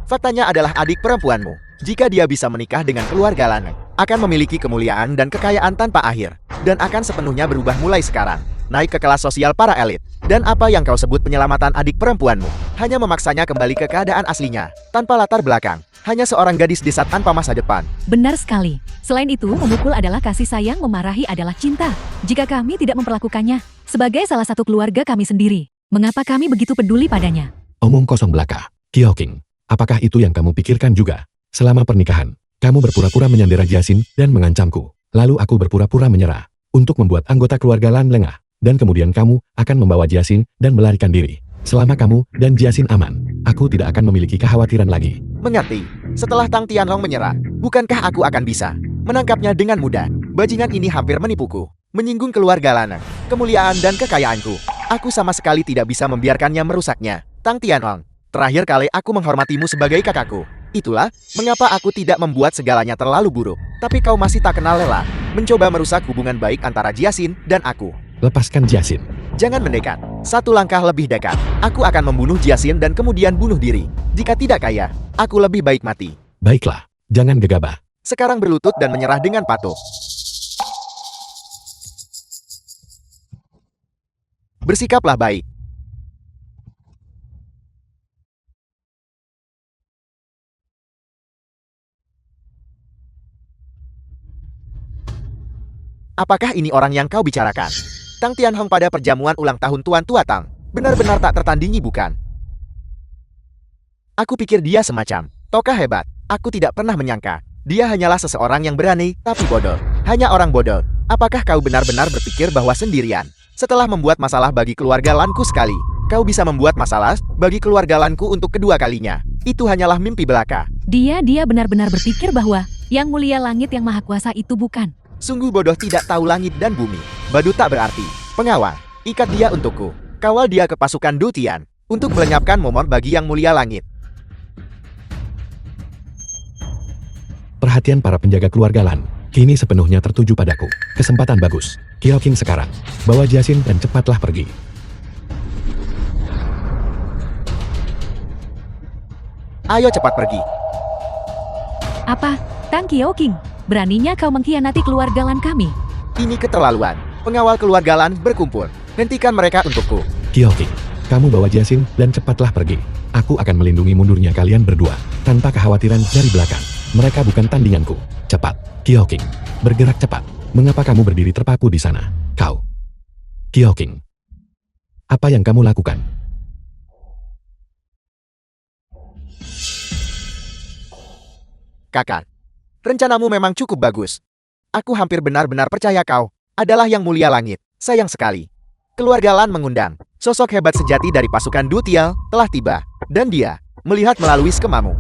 Faktanya adalah adik perempuanmu. Jika dia bisa menikah dengan keluarga Lanang, akan memiliki kemuliaan dan kekayaan tanpa akhir, dan akan sepenuhnya berubah mulai sekarang, naik ke kelas sosial para elit. Dan apa yang kau sebut penyelamatan adik perempuanmu, hanya memaksanya kembali ke keadaan aslinya, tanpa latar belakang, hanya seorang gadis desa tanpa masa depan. Benar sekali. Selain itu, memukul adalah kasih sayang, memarahi adalah cinta. Jika kami tidak memperlakukannya sebagai salah satu keluarga kami sendiri, mengapa kami begitu peduli padanya? Omong kosong belaka. Kyoking, apakah itu yang kamu pikirkan juga? Selama pernikahan, kamu berpura-pura menyandera Jiasin dan mengancamku. Lalu aku berpura-pura menyerah untuk membuat anggota keluarga Lan lengah. Dan kemudian kamu akan membawa Jiasin dan melarikan diri. Selama kamu dan Jiasin aman, aku tidak akan memiliki kekhawatiran lagi. Mengerti? Setelah Tang Tianhong menyerah, bukankah aku akan bisa menangkapnya dengan mudah? Bajingan ini hampir menipuku, menyinggung keluarga Lanang, kemuliaan dan kekayaanku. Aku sama sekali tidak bisa membiarkannya merusaknya. Tang Tianhong, terakhir kali aku menghormatimu sebagai kakakku. Itulah mengapa aku tidak membuat segalanya terlalu buruk. Tapi kau masih tak kenal lelah, mencoba merusak hubungan baik antara Jiasin dan aku. Lepaskan Jiasin. Jangan mendekat. Satu langkah lebih dekat. Aku akan membunuh Jiasin dan kemudian bunuh diri. Jika tidak kaya, aku lebih baik mati. Baiklah, jangan gegabah. Sekarang berlutut dan menyerah dengan patuh. Bersikaplah baik. Apakah ini orang yang kau bicarakan? Tang Tianhong pada perjamuan ulang tahun Tuan Tua Tang. Benar-benar tak tertandingi bukan? Aku pikir dia semacam tokoh hebat. Aku tidak pernah menyangka. Dia hanyalah seseorang yang berani, tapi bodoh. Hanya orang bodoh. Apakah kau benar-benar berpikir bahwa sendirian, setelah membuat masalah bagi keluarga Lanku sekali, kau bisa membuat masalah bagi keluarga Lanku untuk kedua kalinya? Itu hanyalah mimpi belaka. Dia benar-benar berpikir bahwa Yang Mulia Langit yang Maha Kuasa itu bukan. Sungguh bodoh tidak tahu langit dan bumi. Badu tak berarti. Pengawal, ikat dia untukku. Kawal dia ke pasukan Du Tian untuk melenyapkan momor bagi Yang Mulia Langit. Perhatian para penjaga keluarga Lan kini sepenuhnya tertuju padaku. Kesempatan bagus. Kyoking sekarang. Bawa Jiasin dan cepatlah pergi. Ayo cepat pergi. Apa? Tang Kyoking, beraninya kau mengkhianati keluarga Lan kami? Ini keterlaluan. Pengawal keluarga Lan berkumpul. Hentikan mereka untukku. Kyoking, kamu bawa Jiasin dan cepatlah pergi. Aku akan melindungi mundurnya kalian berdua, tanpa kekhawatiran dari belakang. Mereka bukan tandinganku. Cepat, Kyoking, bergerak cepat. Mengapa kamu berdiri terpaku di sana? Kau, Kyoking, apa yang kamu lakukan? Kakak, rencanamu memang cukup bagus. Aku hampir benar-benar percaya kau adalah Yang Mulia Langit. Sayang sekali. Keluarga Lan mengundang. Sosok hebat sejati dari pasukan Du Tian telah tiba. Dan dia melihat melalui skemamu.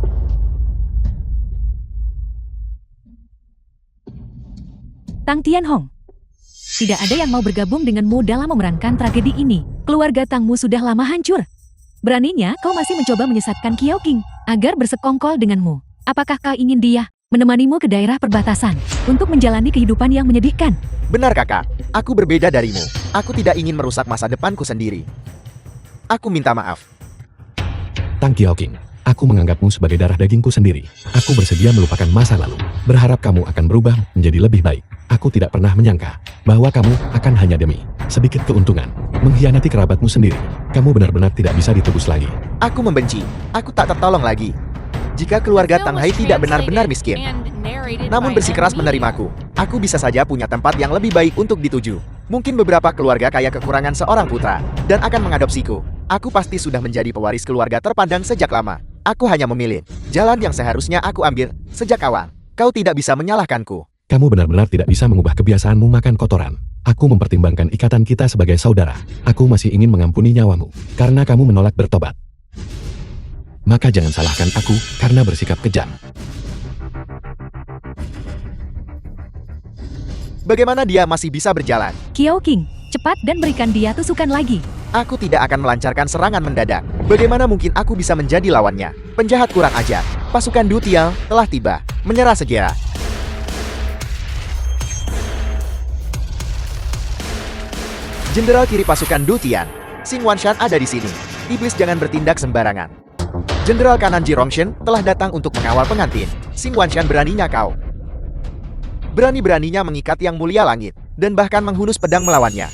Tang Tianhong, tidak ada yang mau bergabung denganmu dalam memerankan tragedi ini. Keluarga Tangmu sudah lama hancur. Beraninya kau masih mencoba menyesatkan Kyoking agar bersekongkol denganmu. Apakah kau ingin dia menemanimu ke daerah perbatasan untuk menjalani kehidupan yang menyedihkan? Benar kakak, aku berbeda darimu. Aku tidak ingin merusak masa depanku sendiri. Aku minta maaf. Tang Kyoking, aku menganggapmu sebagai darah dagingku sendiri. Aku bersedia melupakan masa lalu. Berharap kamu akan berubah menjadi lebih baik. Aku tidak pernah menyangka bahwa kamu akan hanya demi sedikit keuntungan mengkhianati kerabatmu sendiri. Kamu benar-benar tidak bisa ditebus lagi. Aku membenci. Aku tak tertolong lagi. Jika keluarga Tang Hai tidak benar-benar miskin, namun bersikeras menerimaku, aku bisa saja punya tempat yang lebih baik untuk dituju. Mungkin beberapa keluarga kaya kekurangan seorang putra dan akan mengadopsiku. Aku pasti sudah menjadi pewaris keluarga terpandang sejak lama. Aku hanya memilih jalan yang seharusnya aku ambil sejak awal. Kau tidak bisa menyalahkanku. Kamu benar-benar tidak bisa mengubah kebiasaanmu makan kotoran. Aku mempertimbangkan ikatan kita sebagai saudara. Aku masih ingin mengampuni nyawamu karena kamu menolak bertobat. Maka jangan salahkan aku karena bersikap kejam. Bagaimana dia masih bisa berjalan? Kyoking, cepat dan berikan dia tusukan lagi. Aku tidak akan melancarkan serangan mendadak. Bagaimana mungkin aku bisa menjadi lawannya? Penjahat kurang ajar. Pasukan Du Tian telah tiba. Menyerah segera. Jenderal kiri pasukan Du Tian, Xing Wanshan ada di sini. Iblis jangan bertindak sembarangan. Jenderal kanan Ji Rongshen telah datang untuk mengawal pengantin. Xing Wanshan, beraninya kau. Berani-beraninya mengikat Yang Mulia Langit, dan bahkan menghunus pedang melawannya.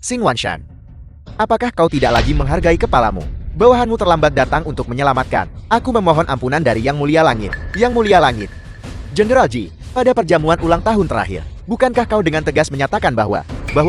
Xing Wanshan, apakah kau tidak lagi menghargai kepalamu? Bawahanmu terlambat datang untuk menyelamatkan. Aku memohon ampunan dari Yang Mulia Langit. Yang Mulia Langit. Jenderal Ji, pada perjamuan ulang tahun terakhir, bukankah kau dengan tegas menyatakan bahwa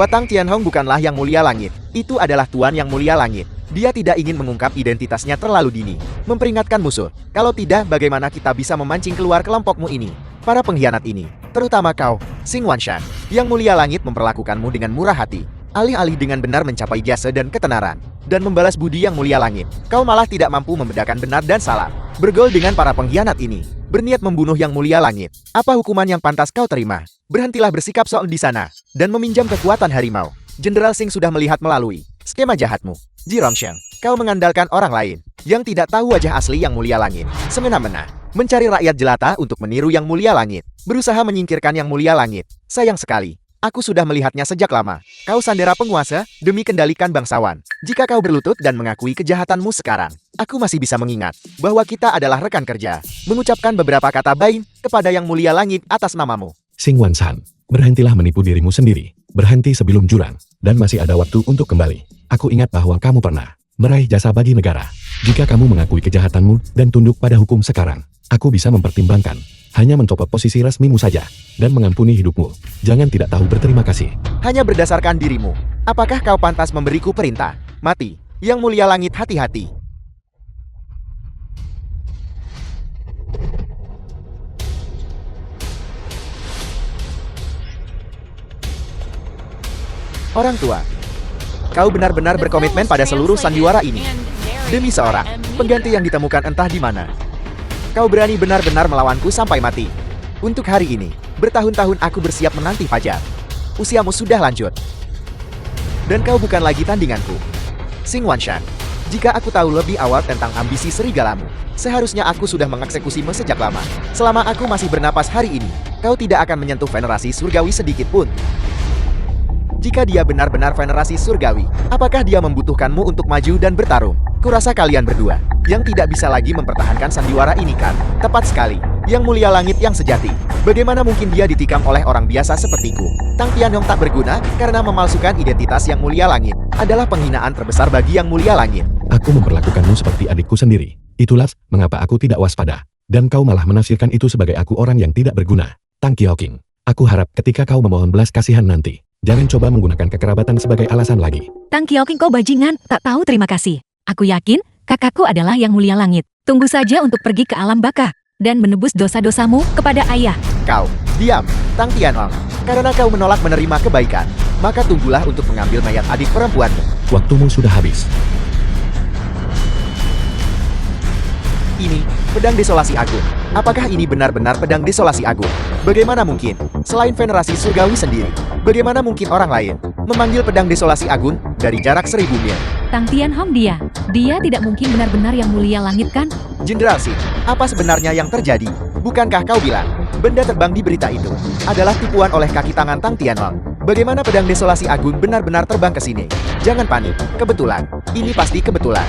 Tang Tianhong bukanlah Yang Mulia Langit? Itu adalah Tuan Yang Mulia Langit. Dia tidak ingin mengungkap identitasnya terlalu dini. Memperingatkan musuh. Kalau tidak, bagaimana kita bisa memancing keluar kelompokmu ini? Para pengkhianat ini, terutama kau, Xing Wanshan. Yang Mulia Langit memperlakukanmu dengan murah hati. Alih-alih dengan benar mencapai jasa dan ketenaran, dan membalas budi Yang Mulia Langit, kau malah tidak mampu membedakan benar dan salah. Bergaul dengan para pengkhianat ini, berniat membunuh Yang Mulia Langit. Apa hukuman yang pantas kau terima? Berhentilah bersikap sok di sana, dan meminjam kekuatan harimau. Jenderal Xing sudah melihat melalui skema jahatmu. Ji Rongshen, kau mengandalkan orang lain, yang tidak tahu wajah asli Yang Mulia Langit. Semena-mena, mencari rakyat jelata untuk meniru Yang Mulia Langit. Berusaha menyingkirkan Yang Mulia Langit. Sayang sekali. Aku sudah melihatnya sejak lama. Kau sandera penguasa demi kendalikan bangsawan. Jika kau berlutut dan mengakui kejahatanmu sekarang, aku masih bisa mengingat bahwa kita adalah rekan kerja. Mengucapkan beberapa kata baik kepada Yang Mulia Langit atas namamu. Xing Wanshan, berhentilah menipu dirimu sendiri. Berhenti sebelum jurang, dan masih ada waktu untuk kembali. Aku ingat bahwa kamu pernah meraih jasa bagi negara. Jika kamu mengakui kejahatanmu dan tunduk pada hukum sekarang, aku bisa mempertimbangkan. Hanya mencopot posisi resmimu saja, dan mengampuni hidupmu. Jangan tidak tahu berterima kasih. Hanya berdasarkan dirimu. Apakah kau pantas memberiku perintah? Mati. Yang Mulia Langit, hati-hati. Orang tua, kau benar-benar berkomitmen pada seluruh sandiwara ini. Demi seorang pengganti yang ditemukan entah di mana. Kau berani benar-benar melawanku sampai mati. Untuk hari ini, bertahun-tahun aku bersiap menanti fajar. Usiamu sudah lanjut. Dan kau bukan lagi tandinganku. Xing Wanshan, jika aku tahu lebih awal tentang ambisi serigalamu, seharusnya aku sudah mengeksekusimu sejak lama. Selama aku masih bernapas hari ini, kau tidak akan menyentuh venerasi surgawi sedikit pun. Jika dia benar-benar venerasi surgawi, apakah dia membutuhkanmu untuk maju dan bertarung? Kurasa kalian berdua, yang tidak bisa lagi mempertahankan sandiwara ini kan? Tepat sekali, Yang Mulia Langit yang sejati. Bagaimana mungkin dia ditikam oleh orang biasa sepertiku? Tang Tianhong tak berguna karena memalsukan identitas Yang Mulia Langit. Adalah penghinaan terbesar bagi Yang Mulia Langit. Aku memperlakukanmu seperti adikku sendiri. Itulah mengapa aku tidak waspada. Dan kau malah menafsirkan itu sebagai aku orang yang tidak berguna. Tang Qiaoqing, aku harap ketika kau memohon belas kasihan nanti, jangan coba menggunakan kekerabatan sebagai alasan lagi. Tang Qiaoqing, kau bajingan, tak tahu terima kasih. Aku yakin, kakakku adalah Yang Mulia Langit. Tunggu saja untuk pergi ke alam baka, dan menebus dosa-dosamu kepada ayah. Kau, diam, Tang Tianhong. Karena kau menolak menerima kebaikan, maka tunggulah untuk mengambil mayat adik perempuanmu. Waktumu sudah habis. Ini, pedang desolasi agung. Apakah ini benar-benar pedang desolasi agung? Bagaimana mungkin, selain venerasi surgawi sendiri, bagaimana mungkin orang lain memanggil pedang desolasi agung dari jarak 1000 mil? Tang Tianhong, dia tidak mungkin benar-benar Yang Mulia Langit kan? Jenderal Xing, apa sebenarnya yang terjadi? Bukankah kau bilang, benda terbang di berita itu adalah tipuan oleh kaki tangan Tang Tianhong? Bagaimana pedang desolasi agung benar-benar terbang ke sini? Jangan panik, kebetulan. Ini pasti kebetulan.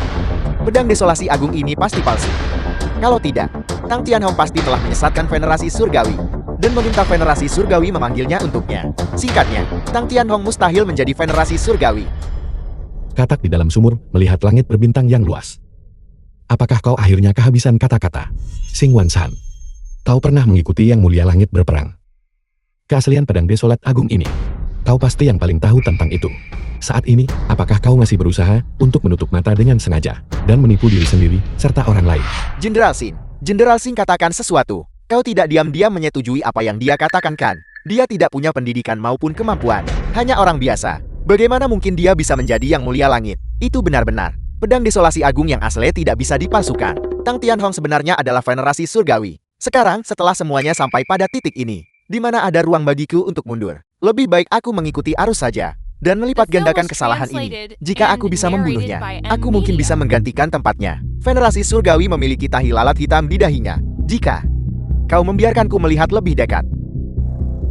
Pedang desolasi agung ini pasti palsu. Kalau tidak, Tang Tianhong pasti telah menyesatkan venerasi surgawi dan meminta venerasi surgawi memanggilnya untuknya. Singkatnya, Tang Tianhong mustahil menjadi venerasi surgawi. Katak di dalam sumur melihat langit berbintang yang luas. Apakah kau akhirnya kehabisan kata-kata? Xing Wanshan, kau pernah mengikuti Yang Mulia Langit berperang. Keaslian pedang desolat agung ini, kau pasti yang paling tahu tentang itu. Saat ini, apakah kau masih berusaha untuk menutup mata dengan sengaja dan menipu diri sendiri serta orang lain? Jenderal Xing katakan sesuatu. Kau tidak diam-diam menyetujui apa yang dia katakan kan? Dia tidak punya pendidikan maupun kemampuan, hanya orang biasa. Bagaimana mungkin dia bisa menjadi Yang Mulia Langit? Itu benar-benar pedang desolasi agung yang asli tidak bisa dipalsukan. Tang Tianhong sebenarnya adalah venerasi surgawi. Sekarang, setelah semuanya sampai pada titik ini, di mana ada ruang bagiku untuk mundur, lebih baik aku mengikuti arus saja dan melipat gandakan kesalahan ini. Jika aku bisa membunuhnya, aku mungkin bisa menggantikan tempatnya. Venerasi surgawi memiliki tahi lalat hitam di dahinya. Jika kau membiarkanku melihat lebih dekat,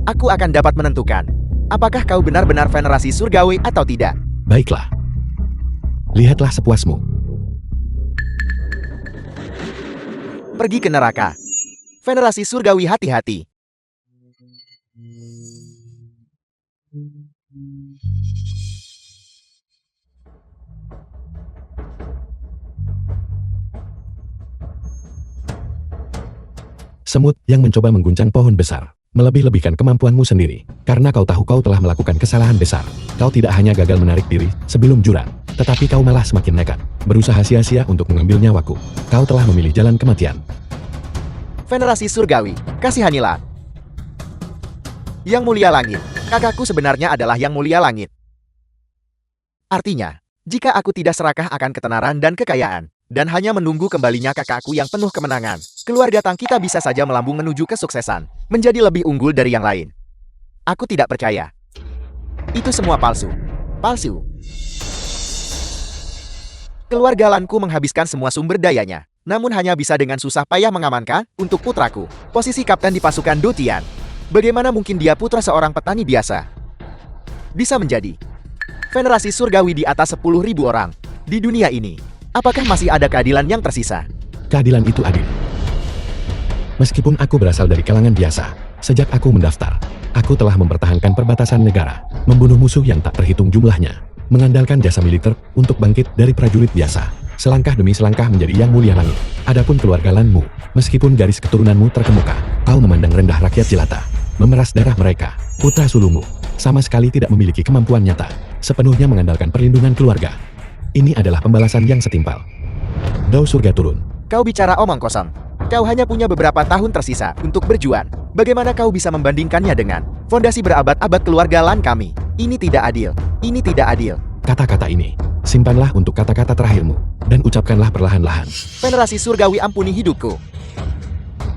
aku akan dapat menentukan Apakah kau benar-benar venerasi surgawi atau tidak? Baiklah. Lihatlah sepuasmu. Pergi ke neraka. Venerasi surgawi, hati-hati. Semut yang mencoba mengguncang pohon besar, melebih-lebihkan kemampuanmu sendiri. Karena kau tahu kau telah melakukan kesalahan besar. Kau tidak hanya gagal menarik diri sebelum jurang, tetapi kau malah semakin nekat, berusaha sia-sia untuk mengambil nyawaku. Kau telah memilih jalan kematian. Venerasi surgawi, kasihanilah. Yang mulia langit, kakakku sebenarnya adalah yang mulia langit. Artinya, jika aku tidak serakah akan ketenaran dan kekayaan, dan hanya menunggu kembalinya kakakku yang penuh kemenangan, keluarga Tang kita bisa saja melambung menuju kesuksesan, menjadi lebih unggul dari yang lain. Aku tidak percaya. Itu semua palsu. Palsu. Keluarga Lanku menghabiskan semua sumber dayanya, namun hanya bisa dengan susah payah mengamankan untuk putraku, posisi kapten di pasukan Du Tian. Bagaimana mungkin dia putra seorang petani biasa? Bisa menjadi venerasi surgawi di atas 10.000 orang di dunia ini. Apakah masih ada keadilan yang tersisa? Keadilan itu adil. Meskipun aku berasal dari kalangan biasa, sejak aku mendaftar, aku telah mempertahankan perbatasan negara, membunuh musuh yang tak terhitung jumlahnya, mengandalkan jasa militer untuk bangkit dari prajurit biasa, selangkah demi selangkah menjadi yang mulia langit. Adapun keluarga Lanmu, meskipun garis keturunanmu terkemuka, kau memandang rendah rakyat jelata, memeras darah mereka. Putra sulungmu sama sekali tidak memiliki kemampuan nyata, sepenuhnya mengandalkan perlindungan keluarga. Ini adalah pembalasan yang setimpal. Dao surga turun. Kau bicara omong kosong. Kau hanya punya beberapa tahun tersisa untuk berjuang. Bagaimana kau bisa membandingkannya dengan fondasi berabad-abad keluarga Lan kami? Ini tidak adil. Ini tidak adil. Kata-kata ini, simpanlah untuk kata-kata terakhirmu, dan ucapkanlah perlahan-lahan. Venerasi surgawi, ampuni hidupku.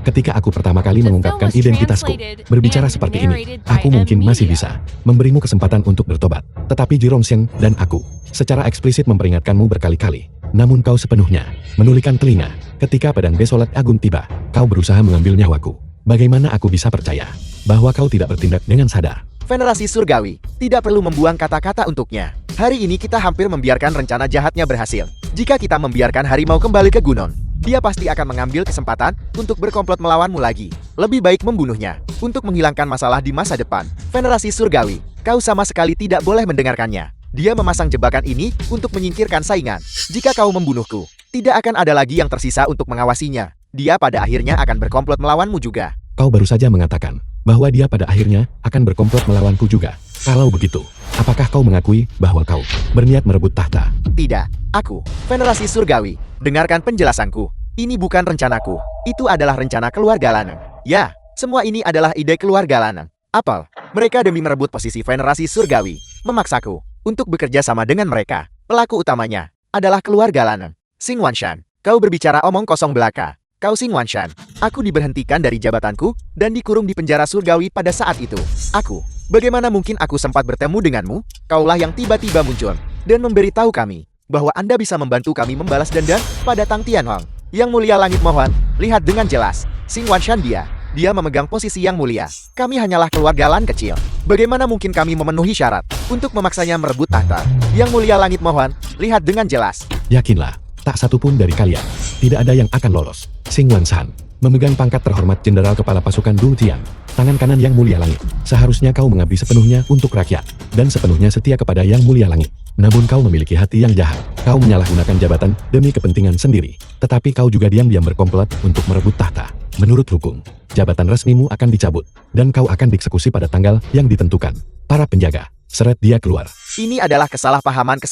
Ketika aku pertama kali mengungkapkan identitasku, berbicara seperti ini, aku mungkin masih bisa memberimu kesempatan untuk bertobat. Tetapi Jirongsheng dan aku secara eksplisit memperingatkanmu berkali-kali. Namun kau sepenuhnya menulikan telinga. Ketika pedang desolat agung tiba, kau berusaha mengambil nyawaku. Bagaimana aku bisa percaya bahwa kau tidak bertindak dengan sadar? Venerasi surgawi, tidak perlu membuang kata-kata untuknya. Hari ini kita hampir membiarkan rencana jahatnya berhasil. Jika kita membiarkan harimau kembali ke gunung, dia pasti akan mengambil kesempatan untuk berkomplot melawanmu lagi. Lebih baik membunuhnya, untuk menghilangkan masalah di masa depan. Venerasi surgawi, kau sama sekali tidak boleh mendengarkannya. Dia memasang jebakan ini untuk menyingkirkan saingan. Jika kau membunuhku, tidak akan ada lagi yang tersisa untuk mengawasinya. Dia pada akhirnya akan berkomplot melawanmu juga. Kau baru saja mengatakan bahwa dia pada akhirnya akan berkomplot melawanku juga. Kalau begitu, apakah kau mengakui bahwa kau berniat merebut tahta? Tidak, aku, venerasi surgawi, dengarkan penjelasanku. Ini bukan rencanaku, itu adalah rencana keluarga Laneng. Ya, semua ini adalah ide keluarga Laneng. Apel, mereka demi merebut posisi venerasi surgawi, memaksaku untuk bekerja sama dengan mereka. Pelaku utamanya adalah keluarga Laneng. Xing Wanshan, kau berbicara omong kosong belaka. Kau Xing Wanshan, aku diberhentikan dari jabatanku dan dikurung di penjara surgawi pada saat itu. Aku, bagaimana mungkin aku sempat bertemu denganmu? Kaulah yang tiba-tiba muncul dan memberitahu kami bahwa Anda bisa membantu kami membalas dendam pada Tang Tianhong. Yang mulia langit, mohon, lihat dengan jelas. Xing Wanshan dia memegang posisi yang mulia. Kami hanyalah keluarga Lan kecil. Bagaimana mungkin kami memenuhi syarat untuk memaksanya merebut tahta? Yang mulia langit, mohon, lihat dengan jelas. Yakinlah, tak satu pun dari kalian tidak ada yang akan lolos. Xing Wanshan memegang pangkat terhormat Jenderal Kepala Pasukan Du Tian, tangan kanan Yang Mulia Langit. Seharusnya kau mengabdi sepenuhnya untuk rakyat, dan sepenuhnya setia kepada Yang Mulia Langit. Namun kau memiliki hati yang jahat. Kau menyalahgunakan jabatan demi kepentingan sendiri. Tetapi kau juga diam-diam berkomplot untuk merebut tahta. Menurut hukum, jabatan resmimu akan dicabut, dan kau akan dieksekusi pada tanggal yang ditentukan. Para penjaga, seret dia keluar. Ini adalah kesalahpahaman.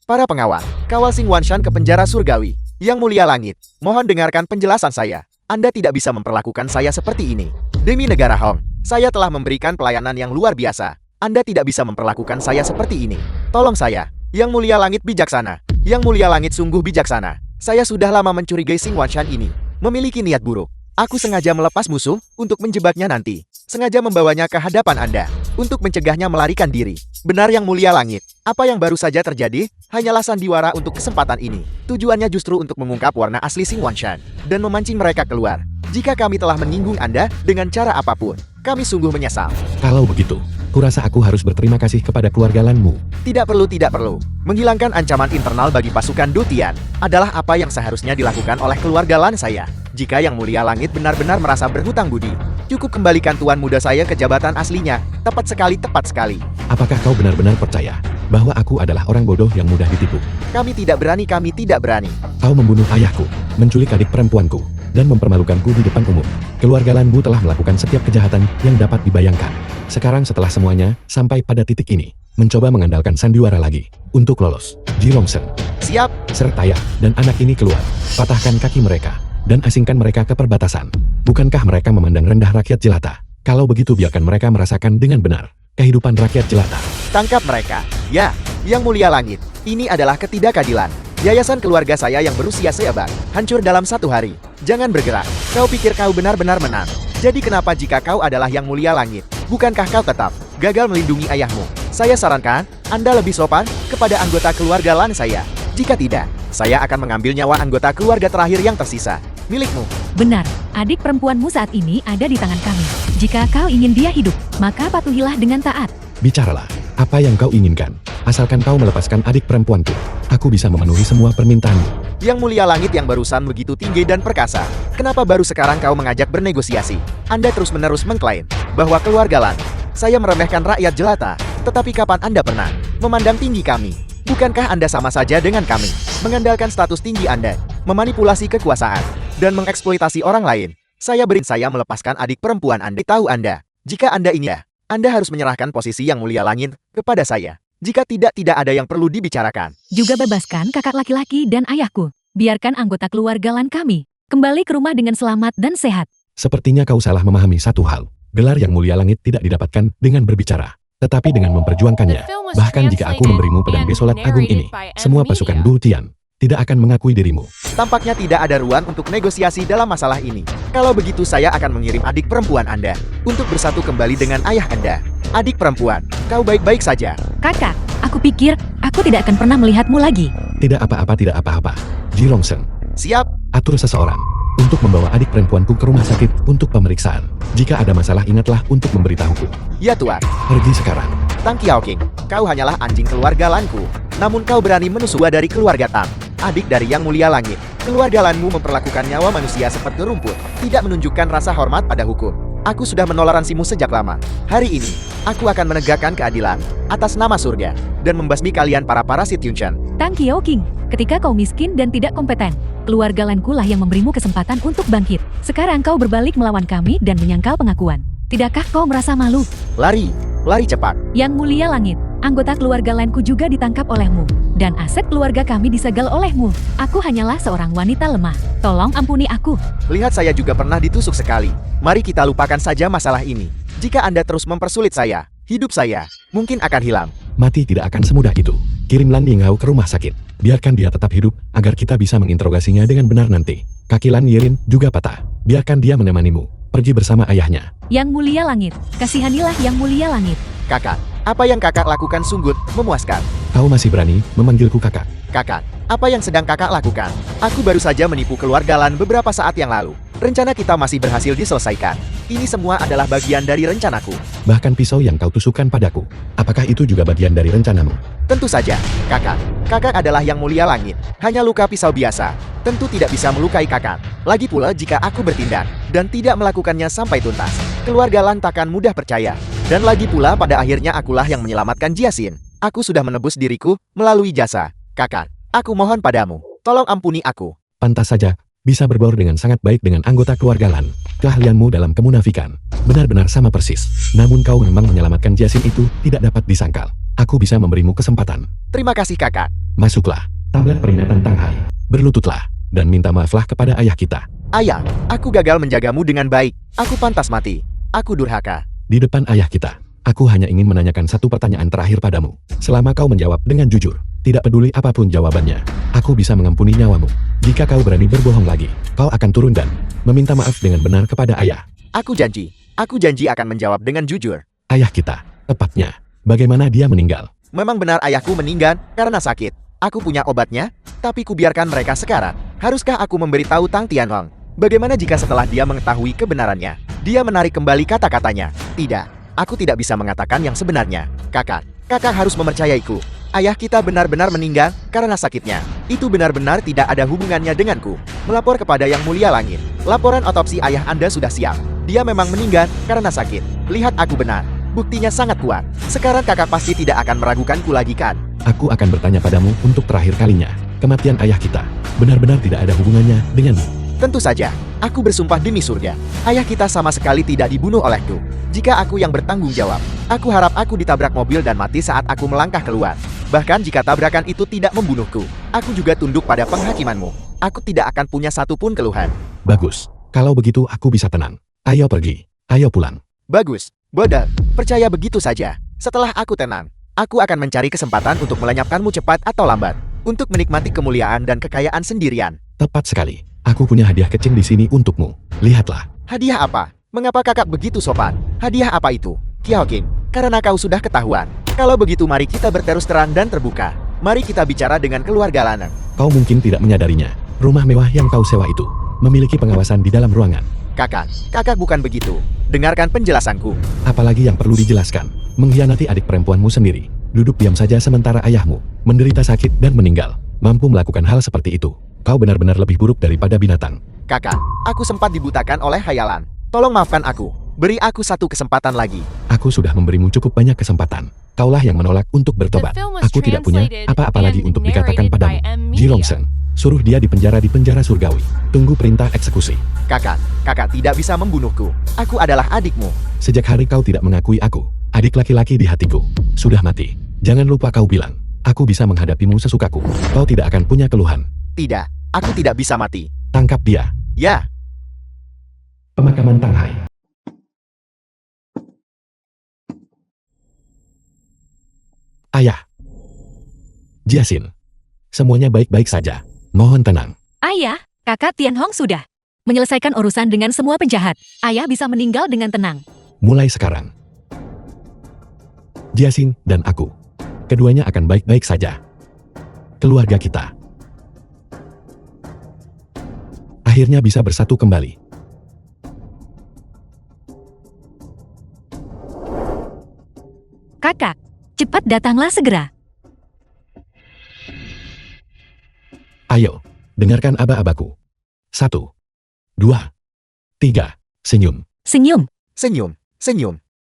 Para pengawal, kawal Xing Wanshan ke penjara surgawi. Yang mulia langit, mohon dengarkan penjelasan saya. Anda tidak bisa memperlakukan saya seperti ini. Demi negara Hong, saya telah memberikan pelayanan yang luar biasa. Anda tidak bisa memperlakukan saya seperti ini. Tolong saya. Yang mulia langit bijaksana. Yang mulia langit sungguh bijaksana. Saya sudah lama mencurigai Xing Wanshan ini. Memiliki niat buruk. Aku sengaja melepas musuh untuk menjebaknya nanti. Sengaja membawanya ke hadapan Anda untuk mencegahnya melarikan diri. Benar Yang Mulia Langit, apa yang baru saja terjadi hanyalah sandiwara untuk kesempatan ini. Tujuannya justru untuk mengungkap warna asli Xing Wanshan dan memancing mereka keluar. Jika kami telah menyinggung Anda dengan cara apapun, kami sungguh menyesal. Kalau begitu, Kurasa aku harus berterima kasih kepada keluarga Lanmu. Tidak perlu, tidak perlu. Menghilangkan ancaman internal bagi pasukan Dutian adalah apa yang seharusnya dilakukan oleh keluarga Lan saya. Jika Yang Mulia Langit benar-benar merasa berhutang budi, cukup kembalikan tuan muda saya ke jabatan aslinya. Tepat sekali, tepat sekali. Apakah kau benar-benar percaya bahwa aku adalah orang bodoh yang mudah ditipu? Kami tidak berani, kami tidak berani. Kau membunuh ayahku, menculik adik perempuanku, dan mempermalukanku di depan umum. Keluarga Lanmu telah melakukan setiap kejahatan yang dapat dibayangkan. Sekarang setelah semuanya sampai pada titik ini, mencoba mengandalkan sandiwara lagi untuk lolos. Ji Longsheng, Siap. seret ayah dan anak ini keluar. Patahkan kaki mereka dan asingkan mereka ke perbatasan. Bukankah mereka memandang rendah rakyat jelata? Kalau begitu biarkan mereka merasakan dengan benar kehidupan rakyat jelata. Tangkap mereka. Ya, Yang Mulia Langit. Ini adalah ketidakadilan. Yayasan keluarga saya yang berusia seabad hancur dalam satu hari. Jangan bergerak. Kau pikir kau benar-benar menang? Jadi kenapa jika kau adalah Yang Mulia Langit? Bukankah kau tetap gagal melindungi ayahmu? Saya sarankan, Anda lebih sopan kepada anggota keluarga Lan saya. Jika tidak, saya akan mengambil nyawa anggota keluarga terakhir yang tersisa. Milikmu. Benar, adik perempuanmu saat ini ada di tangan kami. Jika kau ingin dia hidup, maka patuhilah dengan taat. Bicaralah, apa yang kau inginkan. Asalkan kau melepaskan adik perempuanku, aku bisa memenuhi semua permintaanmu. Yang Mulia Langit yang barusan begitu tinggi dan perkasa. Kenapa baru sekarang kau mengajak bernegosiasi? Anda terus-menerus mengklaim bahwa keluarga Lan saya meremehkan rakyat jelata. Tetapi kapan Anda pernah memandang tinggi kami? Bukankah Anda sama saja dengan kami? Mengandalkan status tinggi Anda, memanipulasi kekuasaan, dan mengeksploitasi orang lain. Saya melepaskan adik perempuan Anda. Tahu Anda, jika Anda ingin, Anda harus menyerahkan posisi Yang Mulia Langit kepada saya. Jika tidak ada yang perlu dibicarakan. Juga bebaskan kakak laki-laki dan ayahku. Biarkan anggota keluarga Lan kami kembali ke rumah dengan selamat dan sehat. Sepertinya kau salah memahami satu hal. Gelar Yang Mulia Langit tidak didapatkan dengan berbicara, tetapi dengan memperjuangkannya. Bahkan jika aku memberimu pedang desolat agung ini, semua pasukan Dutian tidak akan mengakui dirimu. Tampaknya tidak ada ruang untuk negosiasi dalam masalah ini. Kalau begitu saya akan mengirim adik perempuan Anda untuk bersatu kembali dengan ayah Anda. Adik perempuan, kau baik-baik saja. Kakak, aku pikir aku tidak akan pernah melihatmu lagi. Tidak apa-apa, tidak apa-apa. Ji Longsheng, Siap. atur seseorang untuk membawa adik perempuanku ke rumah sakit untuk pemeriksaan. Jika ada masalah ingatlah untuk memberitahuku. Ya Tuan. Pergi sekarang. Tang Qiaoqing, kau hanyalah anjing keluarga Lanku. Namun kau berani menusuk dari keluarga Tang, adik dari Yang Mulia Langit. Keluarga Lanmu memperlakukan nyawa manusia seperti rumput, tidak menunjukkan rasa hormat pada hukum. Aku sudah menoleransimu sejak lama. Hari ini, aku akan menegakkan keadilan atas nama surga dan membasmi kalian para parasit Yunshan. Tang Qiaoqing, ketika kau miskin dan tidak kompeten, keluarga Lanku lah yang memberimu kesempatan untuk bangkit. Sekarang kau berbalik melawan kami dan menyangkal pengakuan. Tidakkah kau merasa malu? Lari, lari cepat. Yang Mulia Langit, anggota keluarga Lanku juga ditangkap olehmu. Dan aset keluarga kami disegel olehmu. Aku hanyalah seorang wanita lemah. Tolong ampuni aku. Lihat saya juga pernah ditusuk sekali. Mari kita lupakan saja masalah ini. Jika Anda terus mempersulit saya, hidup saya mungkin akan hilang. Mati tidak akan semudah itu. Kirim Lan Yinghao ke rumah sakit. Biarkan dia tetap hidup agar kita bisa menginterogasinya dengan benar nanti. Kaki Lan Yirin juga patah. Biarkan dia menemanimu. Pergi bersama ayahnya. Yang Mulia Langit, kasihanilah Yang Mulia Langit. Kakak, apa yang kakak lakukan sungguh memuaskan. Kau masih berani memanggilku kakak. Kakak, apa yang sedang kakak lakukan? Aku baru saja menipu keluarga Lan beberapa saat yang lalu. Rencana kita masih berhasil diselesaikan. Ini semua adalah bagian dari rencanaku. Bahkan pisau yang kau tusukkan padaku. Apakah itu juga bagian dari rencanamu? Tentu saja, kakak. Kakak adalah Yang Mulia Langit. Hanya luka pisau biasa. Tentu tidak bisa melukai kakak. Lagi pula jika aku bertindak dan tidak melakukannya sampai tuntas, keluarga Lan takkan mudah percaya. Dan lagi pula pada akhirnya akulah yang menyelamatkan Jiaxin. Aku sudah menebus diriku melalui jasa. Kakak, aku mohon padamu, tolong ampuni aku. Pantas saja, bisa berbaur dengan sangat baik dengan anggota keluarga Lan. Keahlianmu dalam kemunafikan benar-benar sama persis. Namun kau memang menyelamatkan Jiaxin itu tidak dapat disangkal. Aku bisa memberimu kesempatan. Terima kasih kakak. Masuklah, tablet peringatan Tang Hai. Berlututlah, dan minta maaflah kepada ayah kita. Ayah, aku gagal menjagamu dengan baik. Aku pantas mati. Aku durhaka. Di depan ayah kita, aku hanya ingin menanyakan satu pertanyaan terakhir padamu. Selama kau menjawab dengan jujur, tidak peduli apapun jawabannya, aku bisa mengampuni nyawamu. Jika kau berani berbohong lagi, kau akan turun dan meminta maaf dengan benar kepada ayah. Aku janji akan menjawab dengan jujur. Ayah kita, tepatnya, bagaimana dia meninggal? Memang benar ayahku meninggal karena sakit. Aku punya obatnya, tapi kubiarkan mereka sekarat. Haruskah aku memberitahu Tang Tianhong? Bagaimana jika setelah dia mengetahui kebenarannya, dia menarik kembali kata-katanya? Tidak, Aku tidak bisa mengatakan yang sebenarnya. Kakak harus mempercayaiku. Ayah kita benar-benar meninggal karena sakitnya. Itu benar-benar tidak ada hubungannya denganku. Melapor kepada Yang Mulia Langit. Laporan otopsi ayah Anda sudah siap. Dia memang meninggal karena sakit. Lihat aku benar. Buktinya sangat kuat. Sekarang kakak pasti tidak akan meragukanku lagi kan? Aku akan bertanya padamu untuk terakhir kalinya. Kematian ayah kita benar-benar tidak ada hubungannya denganmu. Tentu saja, aku bersumpah demi surga. Ayah kita sama sekali tidak dibunuh olehku. Jika aku yang bertanggung jawab, aku harap aku ditabrak mobil dan mati saat aku melangkah keluar. Bahkan jika tabrakan itu tidak membunuhku, aku juga tunduk pada penghakimanmu. Aku tidak akan punya satupun keluhan. Bagus. Kalau begitu aku bisa tenang. Ayo pergi. Ayo pulang. Bagus, bodoh. Percaya begitu saja. Setelah aku tenang, aku akan mencari kesempatan untuk melenyapkanmu cepat atau lambat. Untuk menikmati kemuliaan dan kekayaan sendirian. Tepat sekali. Aku punya hadiah kecil di sini untukmu. Lihatlah. Hadiah apa? Mengapa kakak begitu sopan? Hadiah apa itu? Qiao King, karena kau sudah ketahuan. Kalau begitu mari kita berterus terang dan terbuka. Mari kita bicara dengan keluarga Lanang. Kau mungkin tidak menyadarinya. Rumah mewah yang kau sewa itu memiliki pengawasan di dalam ruangan. Kakak bukan begitu. Dengarkan penjelasanku. Apalagi yang perlu dijelaskan. Mengkhianati adik perempuanmu sendiri. Duduk diam saja sementara ayahmu menderita sakit dan meninggal. Mampu melakukan hal seperti itu. Kau benar-benar lebih buruk daripada binatang. Kakak, aku sempat dibutakan oleh khayalan. Tolong maafkan aku. Beri aku satu kesempatan lagi. Aku sudah memberimu cukup banyak kesempatan. Kaulah yang menolak untuk bertobat. Aku tidak punya apa-apa lagi untuk dikatakan padamu. Ji Longsheng, suruh dia dipenjara di penjara surgawi. Tunggu perintah eksekusi. Kakak tidak bisa membunuhku. Aku adalah adikmu. Sejak hari kau tidak mengakui aku, adik laki-laki di hatiku sudah mati. Jangan lupa kau bilang, aku bisa menghadapimu sesukaku. Kau tidak akan punya keluhan. Tidak, aku tidak bisa mati. Tangkap dia. Ya. Pemakaman Tanghai. Ayah. Jiasin. Semuanya baik-baik saja. Mohon tenang. Ayah, kakak Tianhong sudah menyelesaikan urusan dengan semua penjahat. Ayah bisa meninggal dengan tenang. Mulai sekarang, Jiasin dan aku, keduanya akan baik-baik saja. Keluarga kita akhirnya bisa bersatu kembali. Kakak, cepat datanglah segera. Ayo, dengarkan aba-abaku. 1, 2, 3, senyum. Senyum. Senyum.